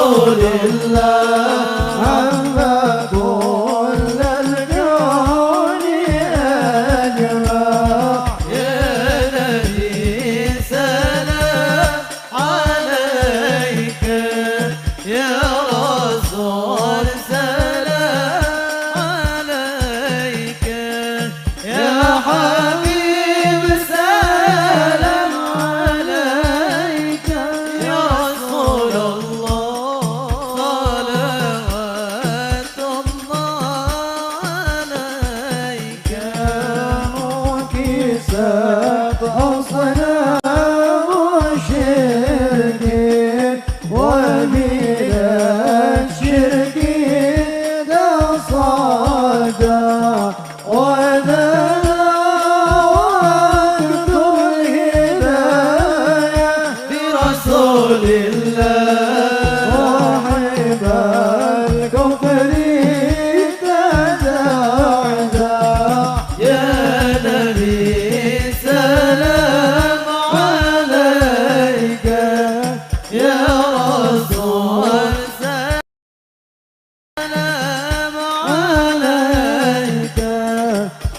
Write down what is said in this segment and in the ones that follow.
رسول الله عما كل الكون أجمع يا نبي سلام عليك يا رسول سلام عليك يا حبيب سلام عليك يا رسول الله صلوات الله عليك مكسات أصنام الشرك ومن الشرك ذا صدى وذا وقت الهداية برسول الله صاحب الكفر تزعزع يا نبي سلام عليك يا رسول سلام عليك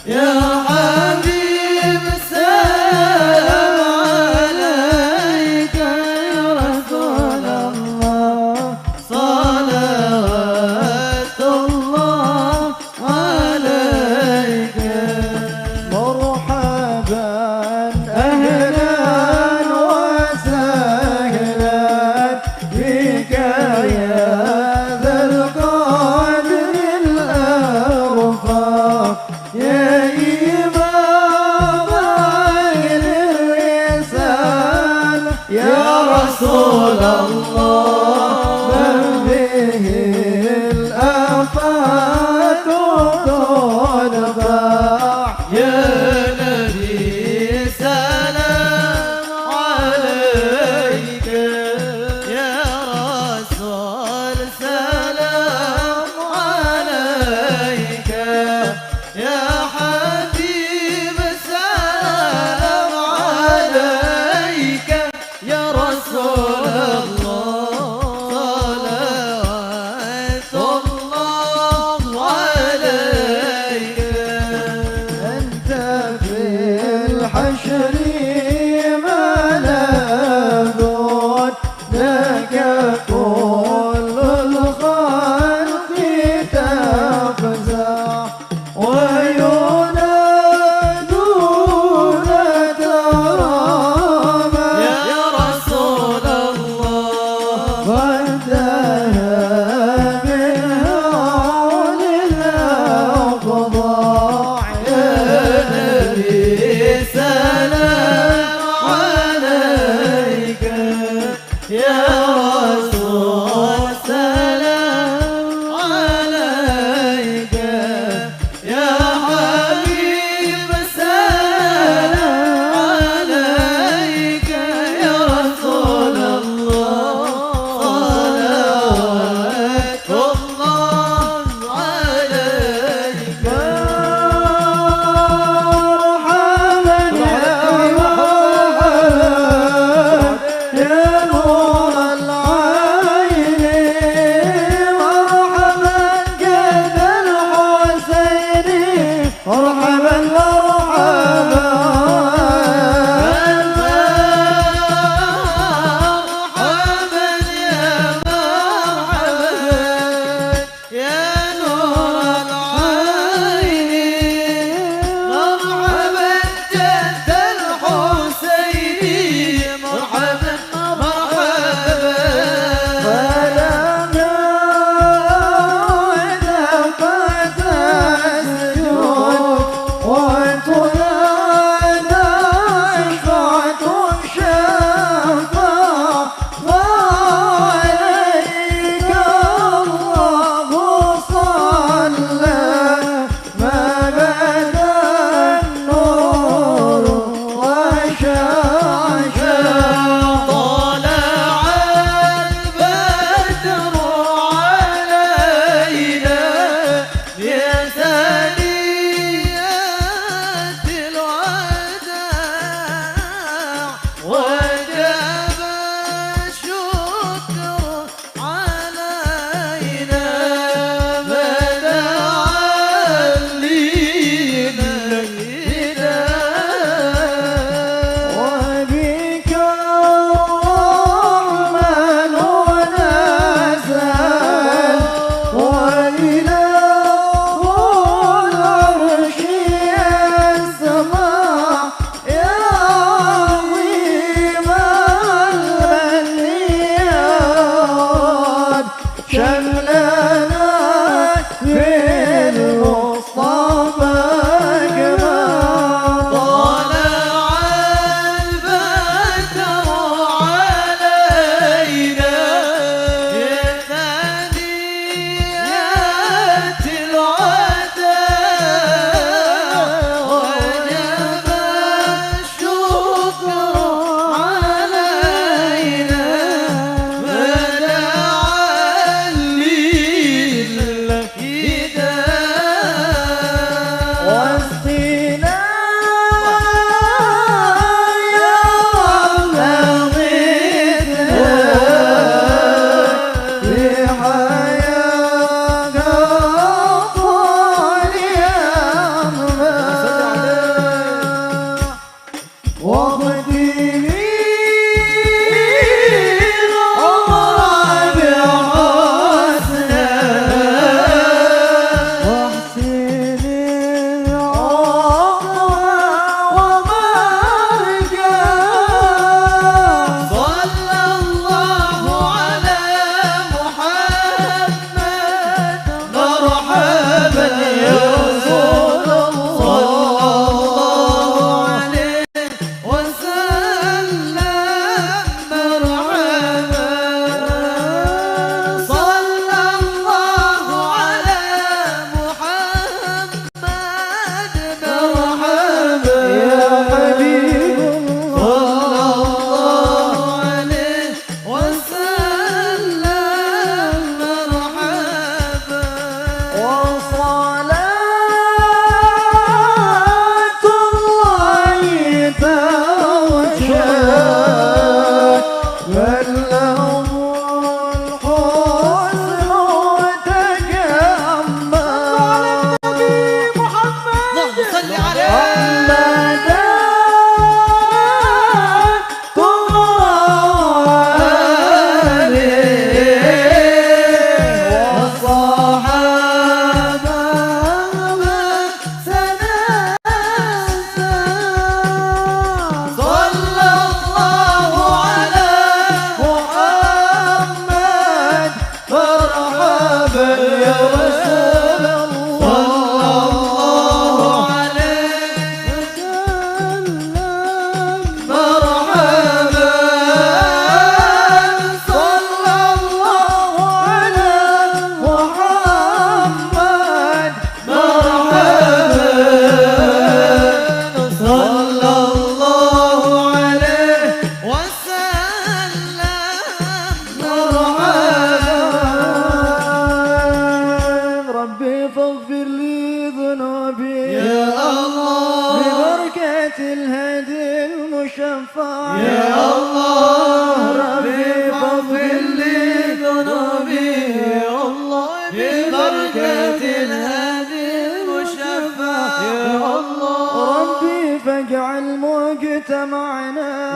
يا حبيب سلام عليك يا رسول الله صلوات الله عليك مرحبا أهلا وسهلا بك يا ذا القدر الأرفع يا إمام أهل الرسالة يا رسول الله من به الآفات تنبع يا نبي سلام عليك يا رسول سلام عليك يا حبيب سلام عليك يا رسول الله صلوات الله عليك أنت في الحشر ملاذ لك كل الخلق تفزع وينادون كراما يا رسول الله وانتهى من هول الأفضاع يا نبي سلام عليك يا رسول سلام عليك يا حبيب سلام عليك يا رسول الله صلوات الله عليك مرحبا يا محمد يا نور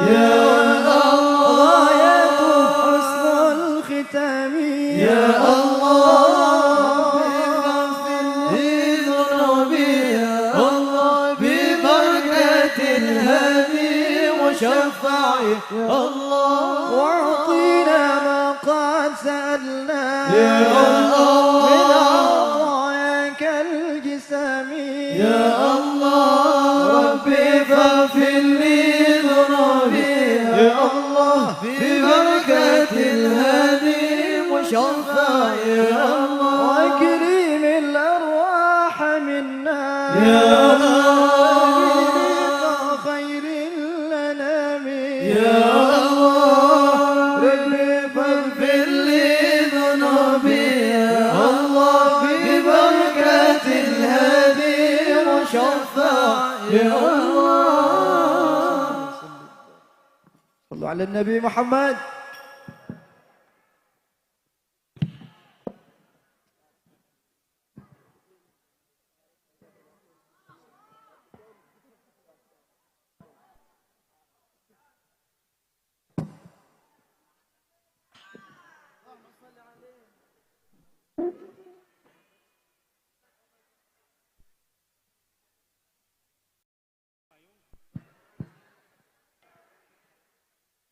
يا غاية حسن الختام يا الله ذنوبي يا الله ببركة الهادي وشفعي يا الله واعطينا ما قد سألنا يا الله من عطاياك الجسام يا الله ربي فاغفر لي ذنوبي يا الله ببركة الهادي وشفعي يا الله وكريم الأرواح منا يا الله خير الأنام يا الله ربي فاغفر لي ذنوبي يا الله ببركة الهادي وشفعي يا الله صلوا على النبي محمد.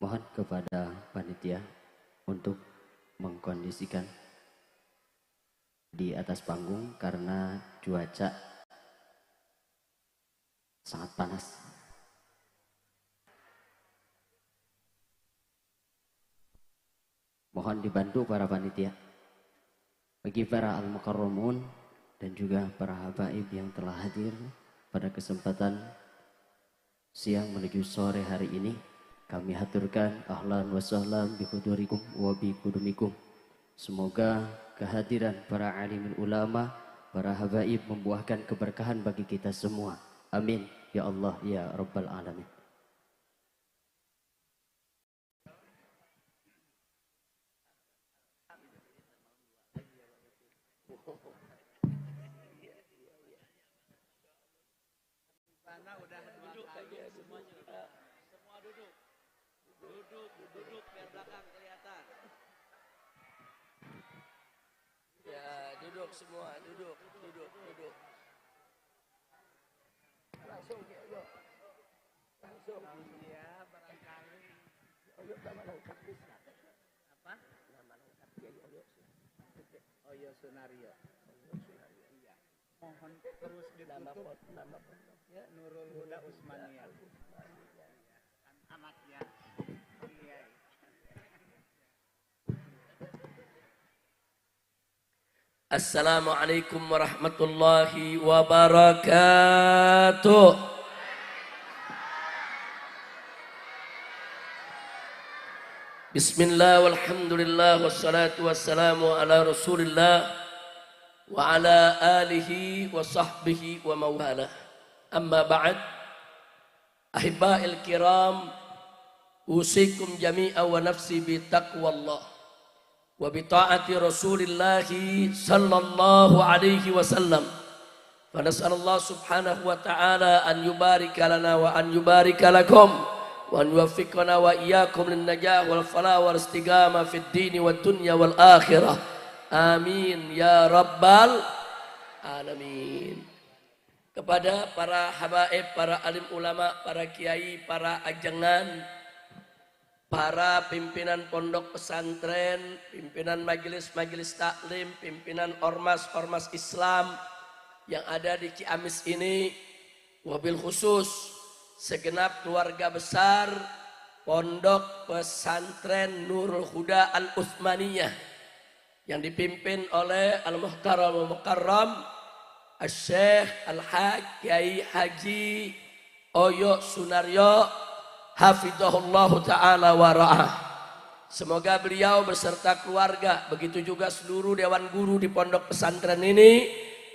Mohon kepada panitia untuk mengkondisikan di atas panggung karena cuaca sangat panas. Mohon dibantu para panitia. Bagi para al-mukarramun dan juga para habaib yang telah hadir pada kesempatan siang menuju sore hari ini, kami haturkan ahlan wa sahlan bi hudurikum wa bi kudumikum. Semoga kehadiran para alim ulama, para habaib membuahkan keberkahan bagi kita semua. Amin ya Allah ya rabbal alamin. Duduk biar belakang kelihatan. Ya, duduk semua, duduk. Langsung. Ya, barangkali. Nama lengkap bisa. Apa? Nama lengkapnya Oyo Sunario. Iya. Mohon terus ditutup. Nama ya, Nurul Huda Usmania. Anaknya. Assalamualaikum warahmatullahi wabarakatuh. Bismillah walhamdulillah wassalatu wassalamu ala rasulillah wa ala alihi wa sahbihi wa mawala. Amma ba'd. Ahibba'il kiram, usikum jami'a wa nafsi bi taqwallah wa bi ta'ati Rasulillahi sallallahu alaihi wasallam. Fa nas'alullah subhanahu wa ta'ala an yubarika lana wa an yubarika lakum wa an yuwaffiqana wa iyyakum lin najah wal falah wal istiqamah fid dini wad dunya wal akhirah. Amin ya rabbal alamin. Kepada para habaib, para alim ulama, para kiai, para ajengan, para pimpinan pondok pesantren, pimpinan majelis-majelis taklim, pimpinan ormas-ormas Islam yang ada di Ciamis ini, wabil khusus segenap keluarga besar pondok pesantren Nurul Huda Al-Utsmaniyah yang dipimpin oleh Al-Muhtaram Al-Mukarram Al-Syekh Al-Haj Kiai Haji Oyo Sunario hafidhahullahu ta'ala wa ra'ah. Semoga beliau beserta keluarga, begitu juga seluruh dewan guru di pondok pesantren ini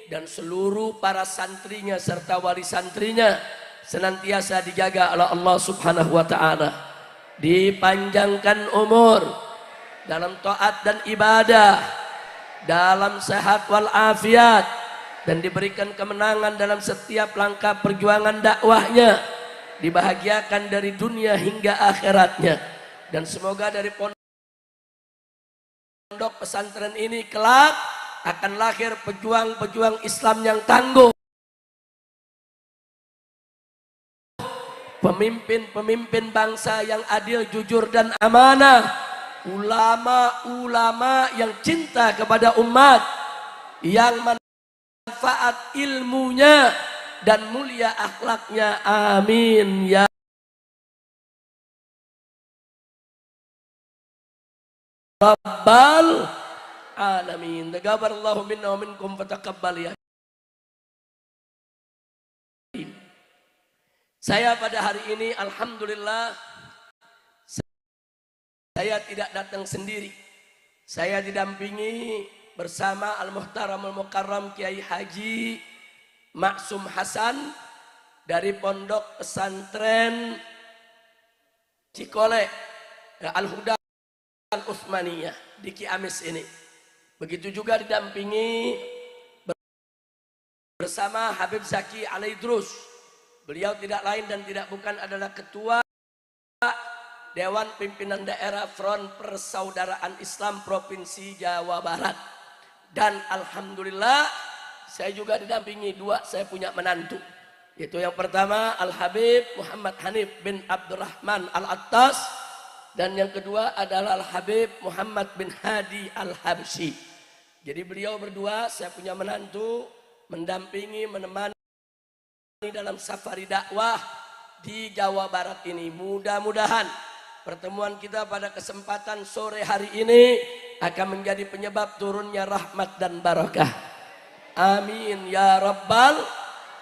dan seluruh para santrinya serta wali santrinya senantiasa dijaga oleh Allah subhanahu wa ta'ala, dipanjangkan umur dalam taat dan ibadah, dalam sehat walafiat, dan diberikan kemenangan dalam setiap langkah perjuangan dakwahnya. dibahagiakan dari dunia hingga akhiratnya, dan semoga dari pondok pesantren ini kelak akan lahir pejuang-pejuang Islam yang tangguh, pemimpin-pemimpin bangsa yang adil, jujur dan amanah, ulama-ulama yang cinta kepada umat, yang manfaat ilmunya dan mulia akhlaknya. Amin ya Rabbal alamin. Taqabbalallahu minna wa minkum fataqabbal ya. Saya pada hari ini alhamdulillah saya tidak datang sendiri. Saya didampingi bersama Al-Muhtaramul Mukarram Kiai Haji Maksum Hasan dari Pondok Pesantren Cikole Al-Huda Al-Utsmaniyah di Ciamis ini. Begitu juga didampingi bersama Habib Zaki Alaidrus. Beliau tidak lain dan tidak bukan adalah Ketua Dewan Pimpinan Daerah Front Persaudaraan Islam Provinsi Jawa Barat. Dan alhamdulillah saya juga didampingi dua, saya punya menantu. Yaitu yang pertama Al-Habib Muhammad Hanif bin Abdurrahman Al-Attas, dan yang kedua adalah Al-Habib Muhammad bin Hadi Al-Habsyi. Jadi beliau berdua, saya punya menantu, mendampingi, menemani dalam safari dakwah di Jawa Barat ini. Mudah-mudahan pertemuan kita pada kesempatan sore hari ini akan menjadi penyebab turunnya rahmat dan barakah. Amin ya Rabbal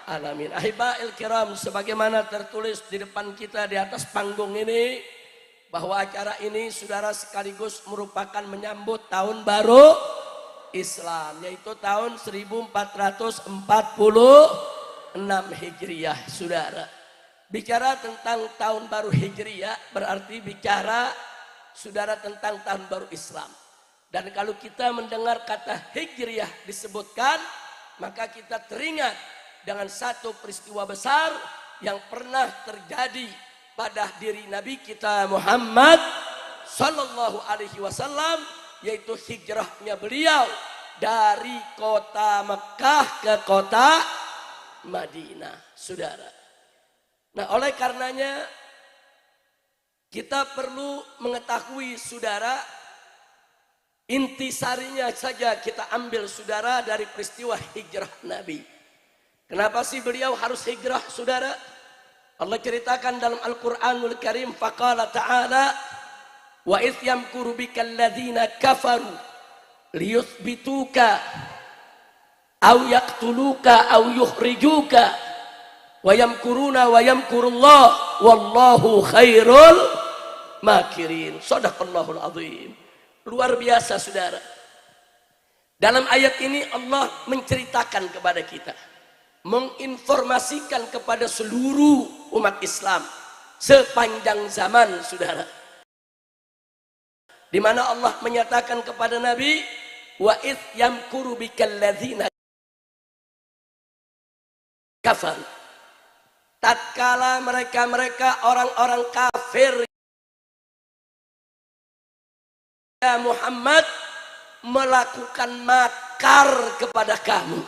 alamin. Ahiba'il kiram, sebagaimana tertulis di depan kita di atas panggung ini, bahwa acara ini saudara sekaligus merupakan menyambut tahun baru Islam, yaitu tahun 1446 Hijriah. Saudara, bicara tentang tahun baru Hijriah berarti bicara saudara tentang tahun baru Islam. Dan kalau kita mendengar kata Hijriah disebutkan, maka kita teringat dengan satu peristiwa besar yang pernah terjadi pada diri Nabi kita Muhammad Sallallahu Alaihi Wasallam, yaitu hijrahnya beliau dari kota Mekah ke kota Madinah, saudara. Nah, oleh karenanya kita perlu mengetahui, saudara, intisarinya saja kita ambil, saudara, dari peristiwa hijrah Nabi. Kenapa sih beliau harus hijrah, saudara? Allah ceritakan dalam Al-Quranul Karim, faqala ta'ala, wa idh yamkuru bika alladhina kafaru liyuthbituka aw yaqtuluka aw yukhrijuka wa yamkuruna wa yamkurullah wallahu khairul makirin. Shadaqallahul azim. Luar biasa, saudara. Dalam ayat ini Allah menceritakan kepada kita, menginformasikan kepada seluruh umat Islam sepanjang zaman, saudara, di mana Allah menyatakan kepada Nabi, wa idh yamkuru bikal ladzina kafar, tatkala mereka orang-orang kafir ya Muhammad melakukan makar kepada kamu.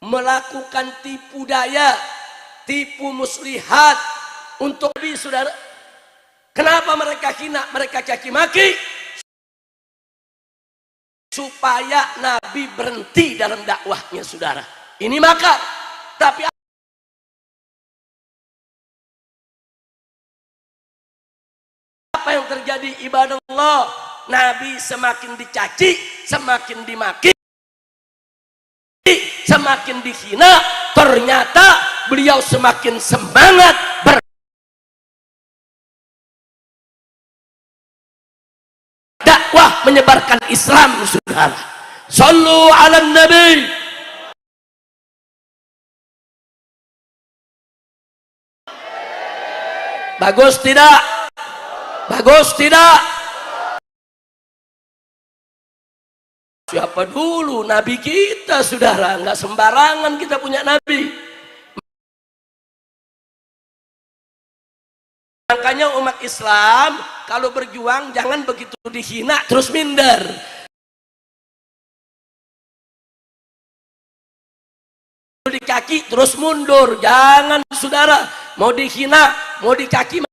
Melakukan tipu daya, tipu muslihat untuk Nabi, saudara. Kenapa mereka hina, mereka caci maki? Supaya Nabi berhenti dalam dakwahnya, saudara. Ini makar. Tapi apa yang terjadi, ibadah Allah? Nabi semakin dicaci, semakin dimaki, semakin dihina. Ternyata beliau semakin semangat berdakwah, menyebarkan Islam, saudara. Sallu ala Nabi. Bagus tidak? Bagus tidak? Siapa dulu nabi kita, saudara? Nggak sembarangan kita punya nabi. Makanya umat Islam kalau berjuang jangan begitu dihina terus minder. Di kaki terus mundur, jangan saudara. Mau dihina, mau dicaci,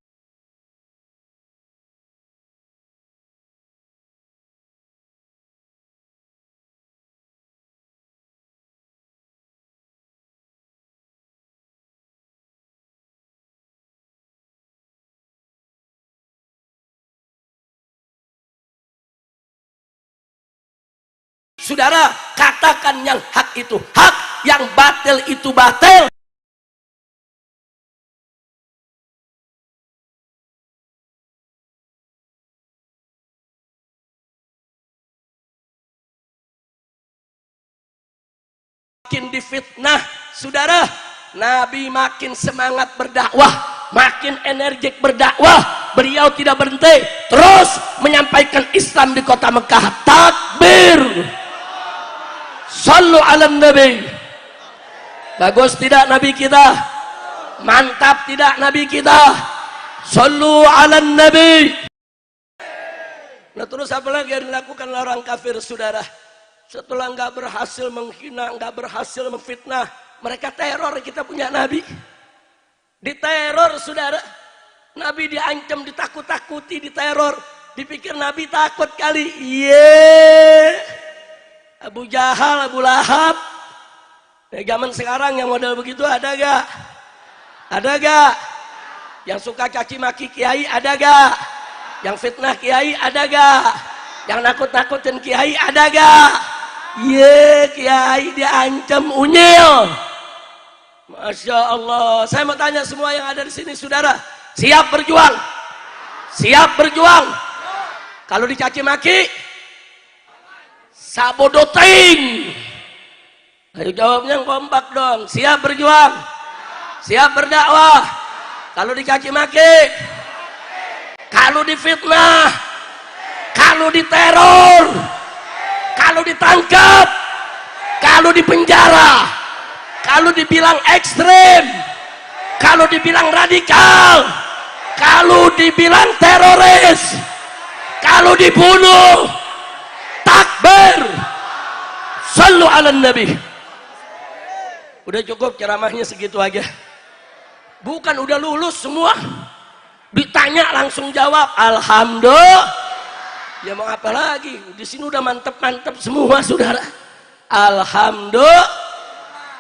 saudara, katakan yang hak itu hak, yang batil itu batil. Makin difitnah, saudara, Nabi makin semangat berdakwah, makin energik berdakwah. Beliau tidak berhenti, terus menyampaikan Islam di kota Mekah. Takbir, sallu ala nabi. Bagus tidak nabi kita? Mantap tidak nabi kita? Sallu ala nabi. Nah, terus apa lagi yang dilakukan orang kafir, saudara? Setelah nggak berhasil menghina, nggak berhasil memfitnah, mereka teror kita punya nabi. Diteror, saudara. Nabi diancam, ditakut-takuti, diteror. Dipikir nabi takut kali. Abu Jahal, Abu Lahab. Zaman sekarang yang model begitu ada gak? Ada gak? Yang suka caci maki kiai ada gak? Yang fitnah kiai ada gak? Yang nakut-nakutin kiai ada gak? Kiai diancam unyil. Masya Allah. Saya mau tanya semua yang ada di sini, saudara, siap berjuang? Siap berjuang? Kalau dicaci maki, sabodoting. Ayo jawabnya yang kompak dong. Siap berjuang? Siap berdakwah? Kalau dicaci maki, kalau difitnah, kalau diteror, kalau ditangkap, kalau dipenjara, kalau dibilang ekstrem, kalau dibilang radikal, kalau dibilang teroris, kalau dibunuh, takbir, sallu ala nabi. Udah cukup ceramahnya segitu aja. Bukan udah lulus semua, ditanya langsung jawab alhamdulillah. Ya mau apa lagi? Di sini udah mantep-mantep semua, saudara. Alhamdulillah.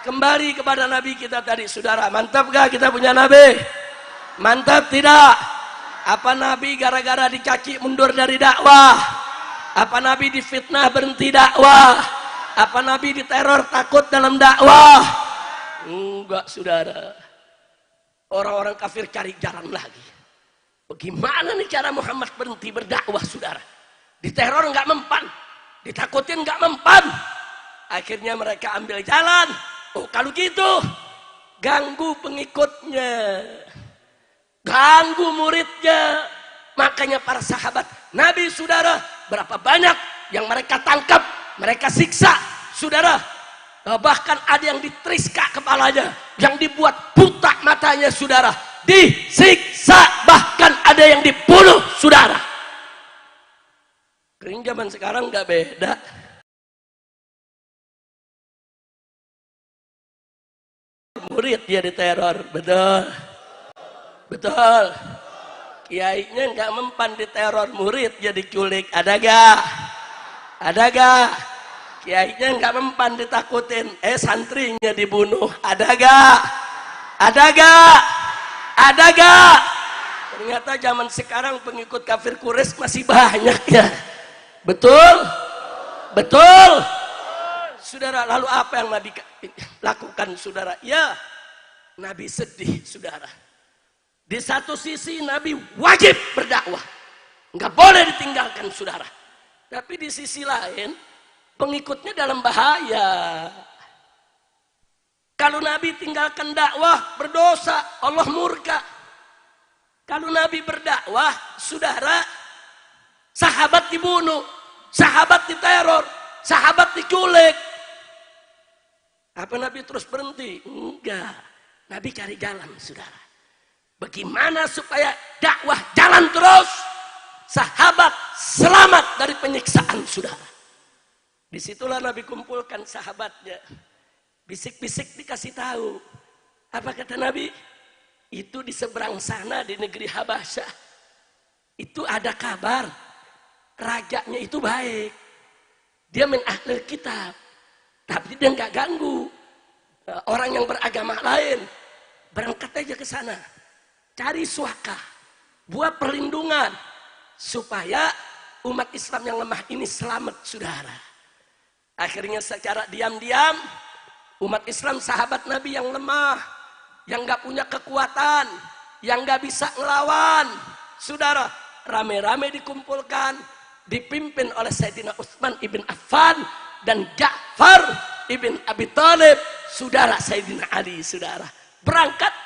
Kembali kepada nabi kita tadi, saudara. Mantap gak kita punya nabi? Mantap tidak? Apa nabi gara-gara dicaci mundur dari dakwah? Apa nabi difitnah berhenti dakwah? Apa nabi diteror takut dalam dakwah? Enggak, saudara. Orang-orang kafir cari jalan lagi. Bagaimana nih cara Muhammad berhenti berdakwah, saudara? Diteror nggak mempan, ditakutin nggak mempan. Akhirnya mereka ambil jalan. Oh, kalau gitu ganggu pengikutnya, ganggu muridnya. Makanya para sahabat Nabi, saudara, berapa banyak yang mereka tangkap, mereka siksa, saudara. Bahkan ada yang ditriska kepalanya, yang dibuat buta matanya, saudara. Disiksa, bahkan ada yang dibunuh, saudara. Kering zaman sekarang nggak beda. Murid dia diteror, betul, betul. Kiainya nggak mempan diteror, murid dia diculik, ada gak? Ada gak? Kiainya nggak mempan ditakutin, santrinya dibunuh, ada gak? Ada gak? Ada gak? Ternyata zaman sekarang pengikut kafir Quraisy masih banyak ya. Betul? Betul? Saudara, lalu apa yang Nabi lakukan, saudara? Ya, Nabi sedih, saudara. Di satu sisi Nabi wajib berdakwah, nggak boleh ditinggalkan, saudara. Tapi di sisi lain pengikutnya dalam bahaya. Kalau Nabi tinggalkan dakwah, berdosa, Allah murka. Kalau Nabi berdakwah, saudara, sahabat dibunuh, sahabat diteror, sahabat diculik. Apa Nabi terus berhenti? Enggak. Nabi cari jalan, saudara. Bagaimana supaya dakwah jalan terus? Sahabat selamat dari penyiksaan, saudara. Disitulah Nabi kumpulkan sahabatnya. Bisik-bisik dikasih tahu. Apa kata Nabi? Itu di seberang sana di negeri Habasyah. Itu ada kabar. Rajanya itu baik. Dia min ahlul kitab. Tapi dia nggak ganggu orang yang beragama lain. Berangkat aja ke sana. Cari suaka. Buat perlindungan. Supaya umat Islam yang lemah ini selamat, saudara. Akhirnya secara diam-diam umat Islam sahabat Nabi yang lemah, yang gak punya kekuatan, yang gak bisa ngelawan, saudara, rame-rame dikumpulkan, dipimpin oleh Sayyidina Utsman ibn Affan dan Ja'far ibn Abi Thalib, saudara Sayyidina Ali, saudara. Berangkat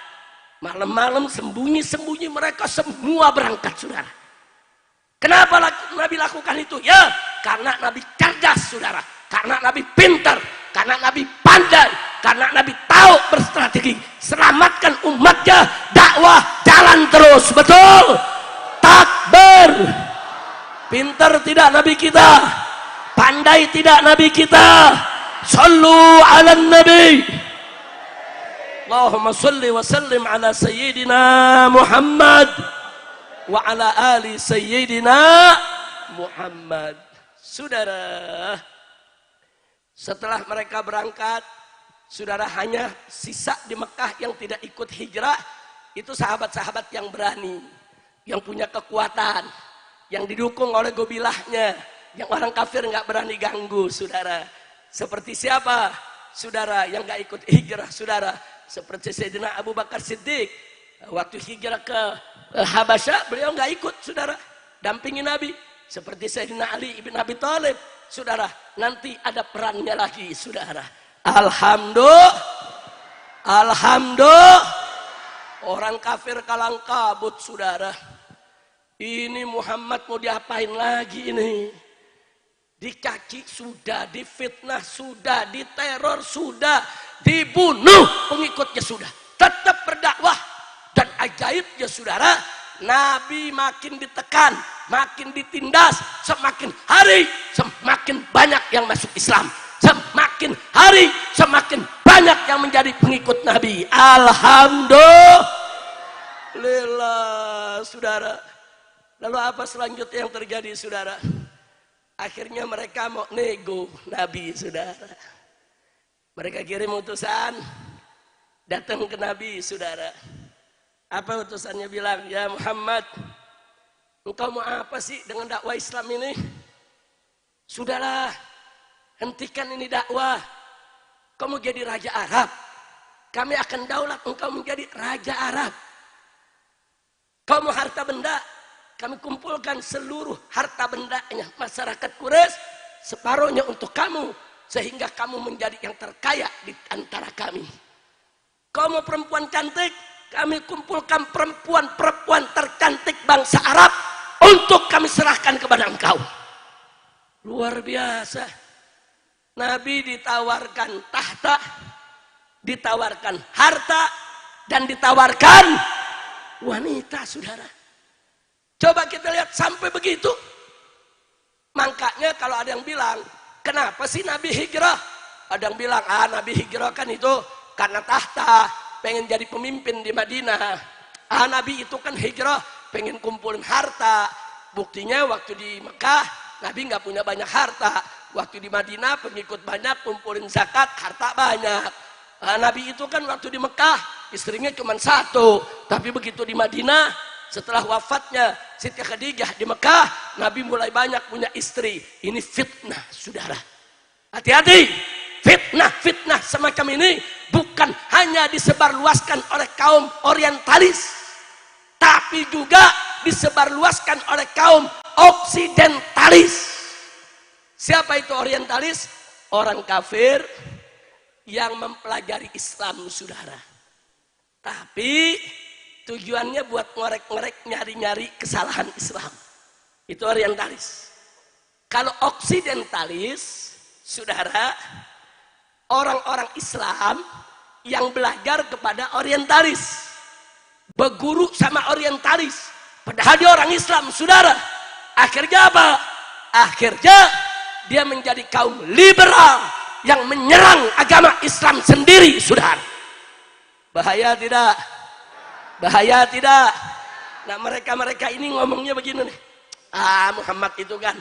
malam-malam sembunyi-sembunyi mereka semua berangkat, saudara. Kenapa Nabi lakukan itu? Ya, karena Nabi cerdas, saudara. Karena Nabi pintar. Karena Nabi pandai. Karena Nabi tahu berstrategi. Selamatkan umatnya. Dakwah jalan terus. Betul? Takbir. Pintar tidak Nabi kita? Pandai tidak Nabi kita? Sallu ala Nabi. Allahumma salli wa sallim ala Sayyidina Muhammad. Wa ala ali sayyidina Muhammad. Saudara, setelah mereka berangkat, saudara, hanya sisa di Mekah yang tidak ikut hijrah. Itu sahabat-sahabat yang berani, yang punya kekuatan, yang didukung oleh gobilahnya, yang orang kafir nggak berani ganggu, saudara. Seperti siapa? Saudara, yang nggak ikut hijrah, saudara. Seperti Sayyidina Abu Bakar Siddiq. Waktu hijrah ke Habasyah, beliau nggak ikut, saudara. Dampingi Nabi. Seperti Sayyidina Ali ibn Abi Thalib, saudara. Nanti ada perannya lagi, saudara. Alhamdulillah. Orang kafir kalang kabut, saudara. Ini Muhammad mau diapain lagi ini? Dicaci sudah, difitnah sudah, diteror sudah, dibunuh pengikutnya sudah. Tetap berdakwah. Dan ajaibnya, saudara, Nabi makin ditekan, makin ditindas, semakin hari semakin banyak yang masuk Islam, semakin hari semakin banyak yang menjadi pengikut Nabi. Alhamdulillah, saudara. Lalu apa selanjutnya yang terjadi, saudara? Akhirnya mereka mau nego Nabi, saudara. Mereka kirim utusan datang ke Nabi, saudara. Apa utusannya bilang? Ya Muhammad, engkau mau apa sih dengan dakwah Islam ini? Sudahlah, hentikan ini dakwah. Kamu jadi raja Arab. Kami akan daulat engkau menjadi raja Arab. Kamu harta benda, kami kumpulkan seluruh harta bendanya masyarakat Quraisy, separuhnya untuk kamu, sehingga kamu menjadi yang terkaya di antara kami. Kamu perempuan cantik, kami kumpulkan perempuan-perempuan tercantik bangsa Arab untuk kami serahkan kepada engkau. Luar biasa. Nabi ditawarkan tahta, ditawarkan harta, dan ditawarkan wanita, saudara. Coba kita lihat sampai begitu. Makanya kalau ada yang bilang, kenapa sih Nabi hijrah? Ada yang bilang, Nabi hijrah kan itu karena tahta, pengen jadi pemimpin di Madinah. Nabi itu kan hijrah, pengen kumpulin harta. Buktinya waktu di Mekah, Nabi nggak punya banyak harta. Waktu di Madinah, pengikut banyak, kumpulin zakat, harta banyak. Nabi itu kan waktu di Mekah, istrinya cuma satu. Tapi begitu di Madinah, setelah wafatnya Siti Khadijah di Mekah, Nabi mulai banyak punya istri. Ini fitnah, saudara. Hati-hati. Fitnah semacam ini bukan hanya disebarluaskan oleh kaum orientalis, tapi juga disebarluaskan oleh kaum oksidentalis. Siapa itu orientalis? Orang kafir yang mempelajari Islam, saudara. Tapi tujuannya buat ngorek-ngorek, nyari-nyari kesalahan Islam. Itu orientalis. Kalau oksidentalis, Saudara, orang-orang Islam yang belajar kepada orientalis, berguru sama orientalis, padahal dia orang Islam, saudara. Akhirnya apa? Akhirnya dia menjadi kaum liberal yang menyerang agama Islam sendiri, saudara. Bahaya tidak? Bahaya tidak? Nah, mereka ini ngomongnya begini nih. Muhammad itu kan,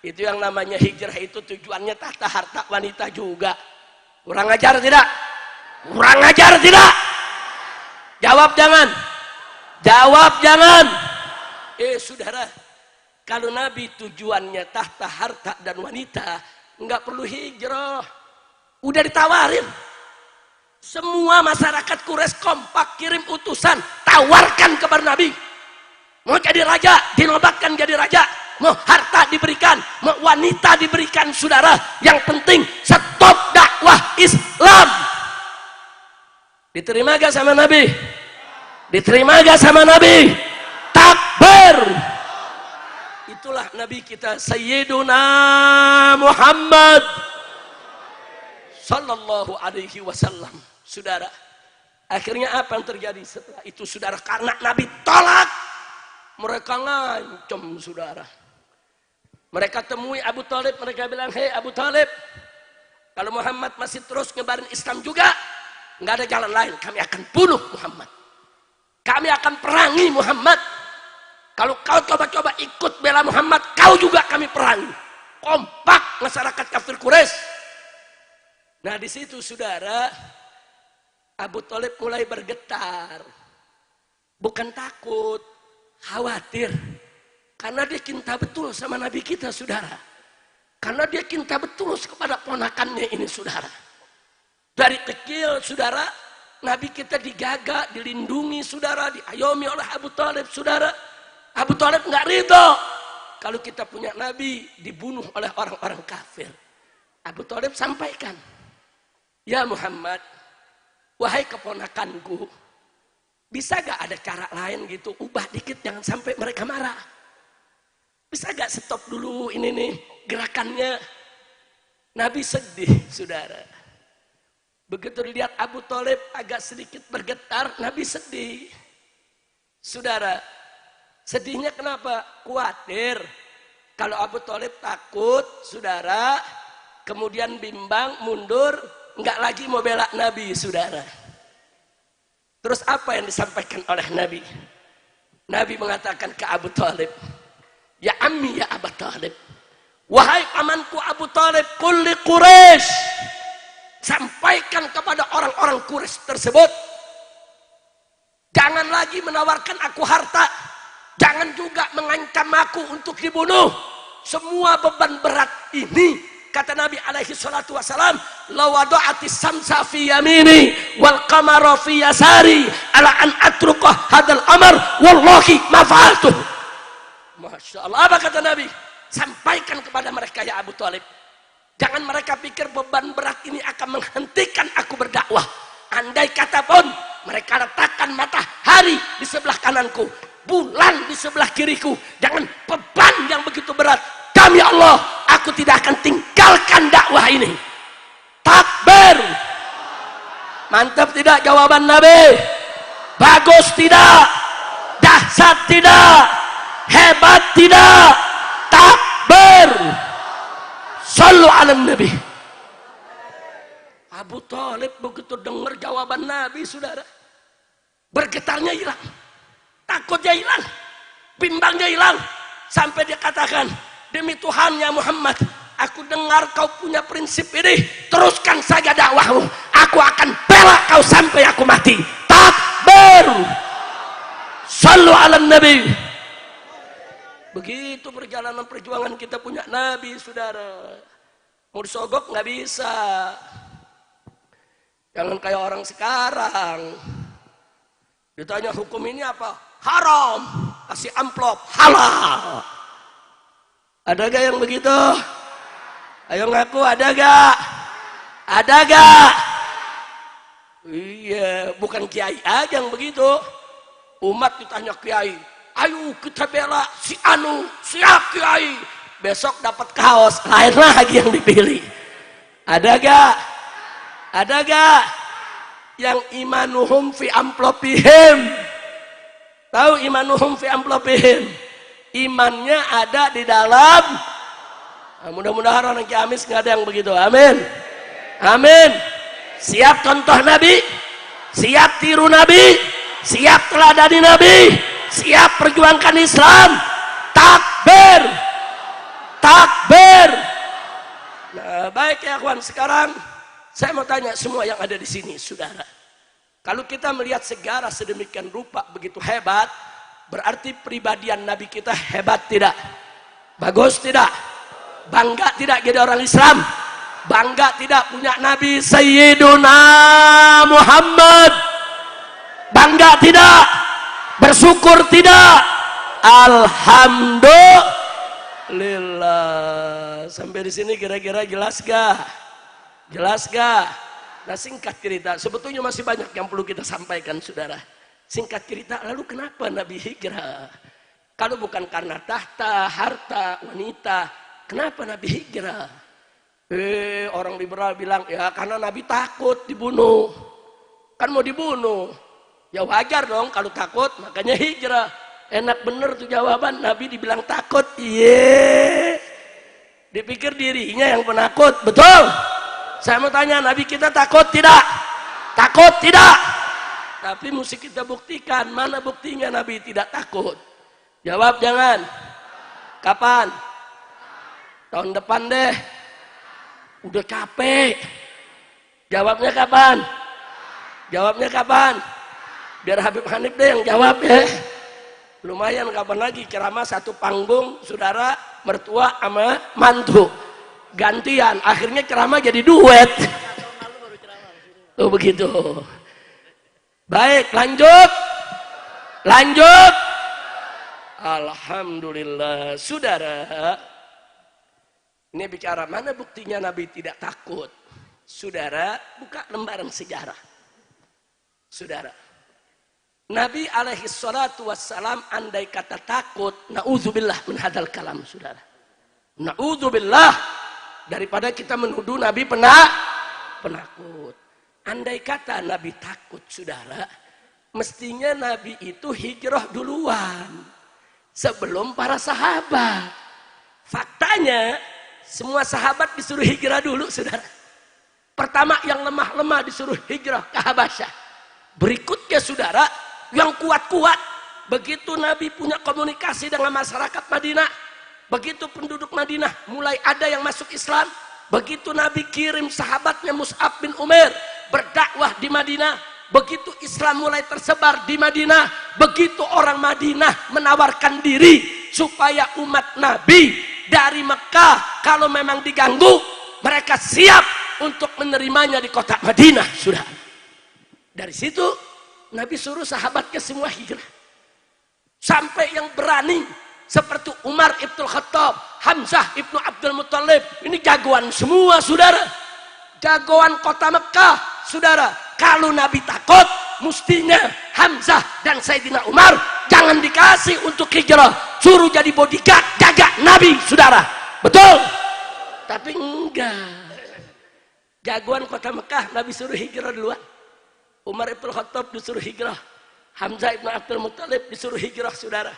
itu yang namanya hijrah itu tujuannya tahta harta wanita juga. Kurang ajar tidak? Kurang ajar tidak? Jawab jangan. Jawab jangan. Saudara, kalau Nabi tujuannya tahta harta dan wanita, nggak perlu hijrah. Udah ditawarin. Semua masyarakat Quraisy kompak kirim utusan, tawarkan kepada Nabi. Mau jadi raja, dinobatkan jadi raja. Mau harta diberikan, mau wanita diberikan, saudara. Yang penting stop dakwah Islam. Diterima gak sama Nabi? Diterima gak sama Nabi? Takbir. Itulah Nabi kita Sayyiduna Muhammad Sallallahu Alaihi Wasallam. Saudara, akhirnya apa yang terjadi setelah itu, saudara? Karena Nabi tolak, mereka ngancam, saudara. Mereka temui Abu Thalib, mereka bilang, hei Abu Thalib, kalau Muhammad masih terus nyebarin Islam juga, nggak ada jalan lain, kami akan bunuh Muhammad. Kami akan perangi Muhammad. Kalau kau coba-coba ikut bela Muhammad, kau juga kami perangi. Kompak masyarakat kafir Quraisy. Nah, di situ saudara, Abu Thalib mulai bergetar. Bukan takut, khawatir. Karena dia cinta betul sama Nabi kita, saudara. Karena dia cinta betul kepada ponakannya ini, saudara. Dari kecil, saudara, Nabi kita dijaga, dilindungi, saudara, diayomi oleh Abu Thalib, saudara. Abu Thalib nggak ridho kalau kita punya Nabi dibunuh oleh orang-orang kafir. Abu Thalib sampaikan, ya Muhammad, wahai keponakanku, bisa gak ada cara lain gitu, ubah dikit, jangan sampai mereka marah. Bisa gak stop dulu ini nih gerakannya? Nabi sedih, saudara. Begitu lihat Abu Thalib agak sedikit bergetar, Nabi sedih. Saudara, sedihnya kenapa? Khawatir. Kalau Abu Thalib takut, saudara, kemudian bimbang, mundur, nggak lagi mau bela Nabi, saudara. Terus apa yang disampaikan oleh Nabi? Nabi mengatakan ke Abu Thalib, ya ammi ya Abu Thalib, wahai pamanku Abu Thalib, qul li Quraisy, sampaikan kepada orang-orang Quraisy tersebut, jangan lagi menawarkan aku harta, jangan juga mengancam aku untuk dibunuh. Semua beban berat ini, kata Nabi alaihi salatu wasalam, la wada'atis samsa fi yamini wal qamara fi yasari ala an atruqa hadal amr wallahi ma fa'altu. Masya Allah. Apa kata Nabi? Sampaikan kepada mereka, ya Abu Thalib, jangan mereka pikir beban berat ini akan menghentikan aku berdakwah. Andai kata pun mereka letakkan matahari di sebelah kananku, bulan di sebelah kiriku, jangan beban yang begitu berat, demi Allah aku tidak akan tinggalkan dakwah ini. Takbir. Mantap tidak jawaban Nabi? Bagus tidak? Dahsyat tidak? Hebat tidak? Takbir. Sallu ala Nabi. Abu Thalib begitu dengar jawaban Nabi, saudara, bergetarnya hilang, takutnya hilang, bimbangnya hilang, sampai dia katakan, demi Tuhannya Muhammad, aku dengar kau punya prinsip ini, teruskan saja dakwahmu, aku akan bela kau sampai aku mati. Takbir. Sallu ala Nabi. Begitu perjalanan perjuangan kita punya Nabi, saudara. Mau disogok nggak bisa. Jangan kayak orang sekarang. Ditanya hukum ini apa? Haram. Kasih amplop. Halal. Ada gak yang begitu? Ayo ngaku, ada gak? Ada gak? Iya, bukan kiai aja yang begitu. Umat ditanya kiai, ayo kita bela si anu, siap kiai. Besok dapat kaos, lain lagi yang dipilih. Ada gak? Ada gak? Yang imanuhum fi amplopihim. Tahu imanuhum fi amplopihim? Imannya ada di dalam. Nah, mudah-mudahan orang Ciamis nggak ada yang begitu. Amin. Amin. Siap contoh Nabi, siap tiru Nabi, siap teladani Nabi, siap perjuangkan Islam. Takbir. Takbir. Nah, baik ya kawan, sekarang saya mau tanya semua yang ada di sini, saudara. Kalau kita melihat sejarah sedemikian rupa begitu hebat, berarti pribadian Nabi kita hebat tidak? Bagus tidak? Bangga tidak jadi orang Islam? Bangga tidak punya Nabi Sayyiduna Muhammad? Bangga tidak? Bersyukur tidak? Alhamdulillah. Sampai di sini kira-kira jelas gak? Jelas gak? Nah, singkat cerita, sebetulnya masih banyak yang perlu kita sampaikan, saudara. Singkat cerita, lalu kenapa Nabi hijrah? Kalau bukan karena tahta, harta, wanita, kenapa Nabi hijrah? Orang liberal bilang, ya karena Nabi takut dibunuh. Kan mau dibunuh. Ya wajar dong kalau takut, makanya hijrah. Enak bener tuh jawaban, Nabi dibilang takut. Iya. Dipikir dirinya yang penakut, betul? Saya mau tanya, Nabi kita takut tidak? Takut tidak? Tapi mesti kita buktikan, mana buktinya Nabi tidak takut? Jawab jangan. Kapan? Tahun depan deh. Udah capek. Jawabnya kapan? Jawabnya kapan? Biar Habib Hanif deh yang jawab ya. Lumayan kapan lagi ceramah satu panggung, saudara, mertua sama mantu. Gantian, akhirnya ceramah jadi duet. Oh begitu. Baik, lanjut. Lanjut. Alhamdulillah. Saudara, ini bicara mana buktinya Nabi tidak takut. Saudara, buka lembaran sejarah. Saudara, Nabi alaihi salatu wassalam andai kata takut, na'udzubillah min hadzal kalam, saudara. Na'udzubillah daripada kita menuduh Nabi penakut. Andai kata Nabi takut, saudara, mestinya Nabi itu hijrah duluan sebelum para sahabat. Faktanya semua sahabat disuruh hijrah dulu, saudara. Pertama yang lemah-lemah disuruh hijrah ke Habasyah. Berikutnya, saudara, yang kuat-kuat. Begitu Nabi punya komunikasi dengan masyarakat Madinah, begitu penduduk Madinah mulai ada yang masuk Islam, begitu Nabi kirim sahabatnya Mus'ab bin Umair berdakwah di Madinah, begitu Islam mulai tersebar di Madinah, begitu orang Madinah menawarkan diri supaya umat Nabi dari Mekah kalau memang diganggu, mereka siap untuk menerimanya di kota Madinah. Sudah dari situ Nabi suruh sahabatnya semua hijrah, sampai yang berani seperti Umar ibn Khattab, Hamzah ibn Abdul Muttalib, ini jagoan semua, saudara. Jagoan kota Mekah, saudara. Kalau Nabi takut, mestinya Hamzah dan Sayyidina Umar jangan dikasih untuk hijrah, suruh jadi bodyguard jaga Nabi, saudara. Betul? Tapi enggak. Jagoan kota Mekah Nabi suruh hijrah duluan. Umar ibn Khattab disuruh hijrah, Hamzah ibn Abdul Muttalib disuruh hijrah, saudara.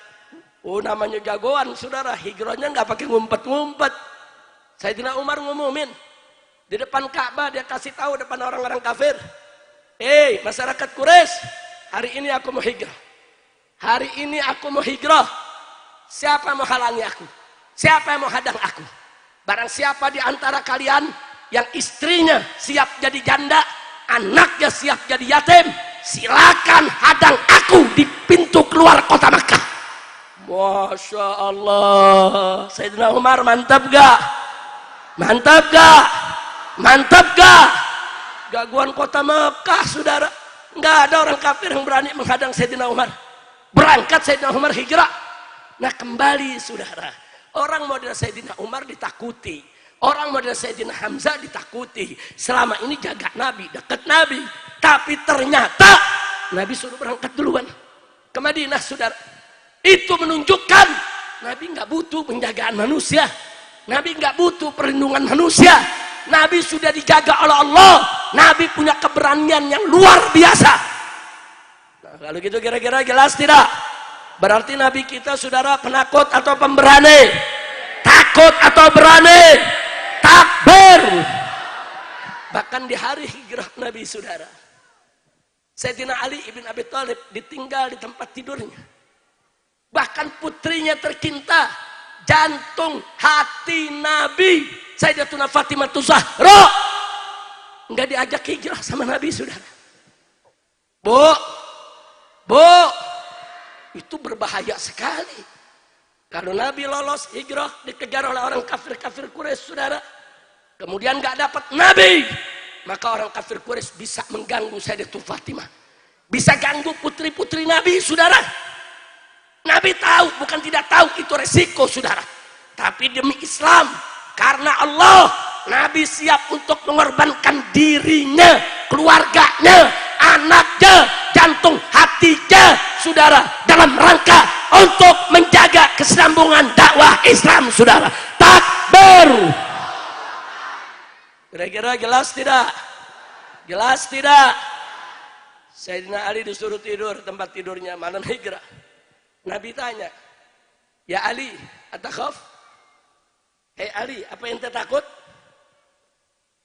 Oh, namanya jagoan, saudara. Hijrahnya nggak pakai ngumpet-ngumpet. Sayyidina Umar ngumumin di depan Ka'bah, dia kasih tahu depan orang-orang kafir, masyarakat Quraisy, hari ini aku mau hijrah. Hari ini aku mau hijrah. Siapa yang mau halangi aku? Siapa yang mau hadang aku? Barang siapa di antara kalian yang istrinya siap jadi janda, anaknya siap jadi yatim, silakan hadang aku di pintu keluar kota Makkah. Masya Allah. Sayyidina Umar mantap gak? Mantap gak? Mantap gak? Jagoan kota Makkah, saudara. Nggak ada orang kafir yang berani menghadang Sayyidina Umar. Berangkat Sayyidina Umar hijrah. Nah, kembali, saudara. Orang model Sayyidina Umar ditakuti, orang model Sayyidina Hamzah ditakuti. Selama ini jaga Nabi, dekat Nabi. Tapi ternyata Nabi suruh berangkat duluan ke Madinah, saudara. Itu menunjukkan Nabi nggak butuh penjagaan manusia, Nabi nggak butuh perlindungan manusia. Nabi sudah dijaga oleh Allah. Nabi punya keberanian yang luar biasa. Nah, kalau gitu kira-kira jelas tidak? Berarti Nabi kita, saudara, penakut atau pemberani? Takut atau berani? Takbir. Bahkan di hari hijrah Nabi, saudara, Sayyidina Ali ibn Abi Thalib ditinggal di tempat tidurnya. Bahkan putrinya tercinta, jantung hati Nabi, Sayyidatuna Fatimah Zahra, nggak diajak hijrah sama Nabi, saudara. Bu, itu berbahaya sekali. Kalau Nabi lolos hijrah, dikejar oleh orang kafir-kafir Quraisy, saudara, kemudian nggak dapat Nabi, maka orang kafir Quraisy bisa mengganggu Sayyidatuna Fatimah, bisa ganggu putri-putri Nabi, saudara. Nabi tahu, bukan tidak tahu, itu resiko, saudara. Tapi demi Islam, karena Allah, Nabi siap untuk mengorbankan dirinya, keluarganya, anaknya, jantung hatinya, saudara, dalam rangka untuk menjaga kesinambungan dakwah Islam, saudara. Takbir. Kira-kira jelas tidak? Jelas tidak? Sayyidina Ali disuruh tidur, tempat tidurnya malam hijrah. Nabi tanya, ya Ali, atakhaf? Hei Ali, apa ente takut?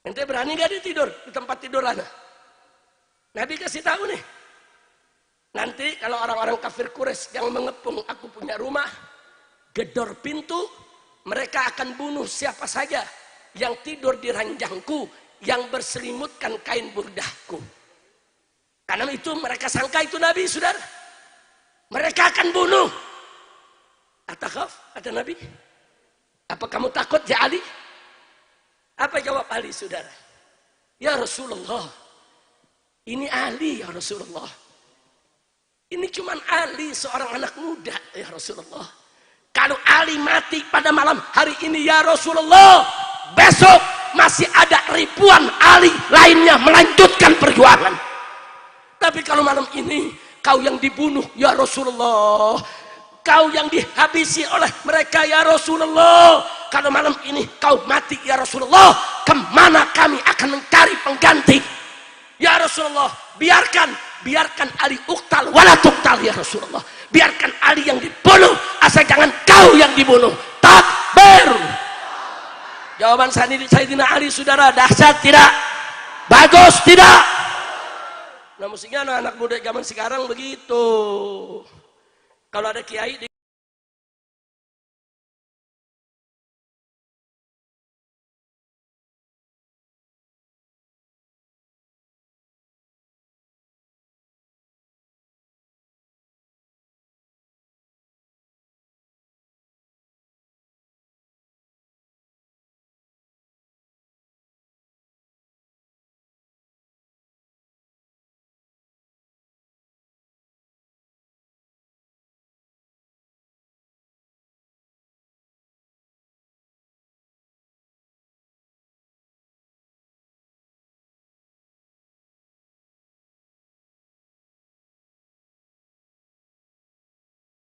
Ente berani gak tidur di tempat tidur anak? Nabi kasih tahu nih, nanti kalau orang-orang kafir Quraisy yang mengepung aku punya rumah, gedor pintu, mereka akan bunuh siapa saja yang tidur di ranjangku, yang berselimutkan kain burdahku. Karena itu mereka sangka itu Nabi, saudara. Mereka akan bunuh. Atakhaf, kata Nabi. Apa kamu takut, ya Ali? Apa jawab Ali, saudara? Ya Rasulullah, ini Ali, ya Rasulullah. Ini cuman Ali, seorang anak muda, ya Rasulullah. Kalau Ali mati pada malam hari ini, ya Rasulullah, besok masih ada ribuan Ali lainnya melanjutkan perjuangan. Tapi kalau malam ini kau yang dibunuh, ya Rasulullah, kau yang dihabisi oleh mereka, ya Rasulullah, kalau malam ini kau mati, ya Rasulullah, kemana kami akan mencari pengganti? Ya Rasulullah, biarkan Ali uktal wala tuktal, ya Rasulullah. Biarkan Ali yang dibunuh, asal jangan kau yang dibunuh. Takbir. Jawaban Sayyidina Ali, saudara, dahsyat tidak? Bagus tidak? Nah, musiknya anak-anak muda zaman sekarang begitu. Kalau ada kiai di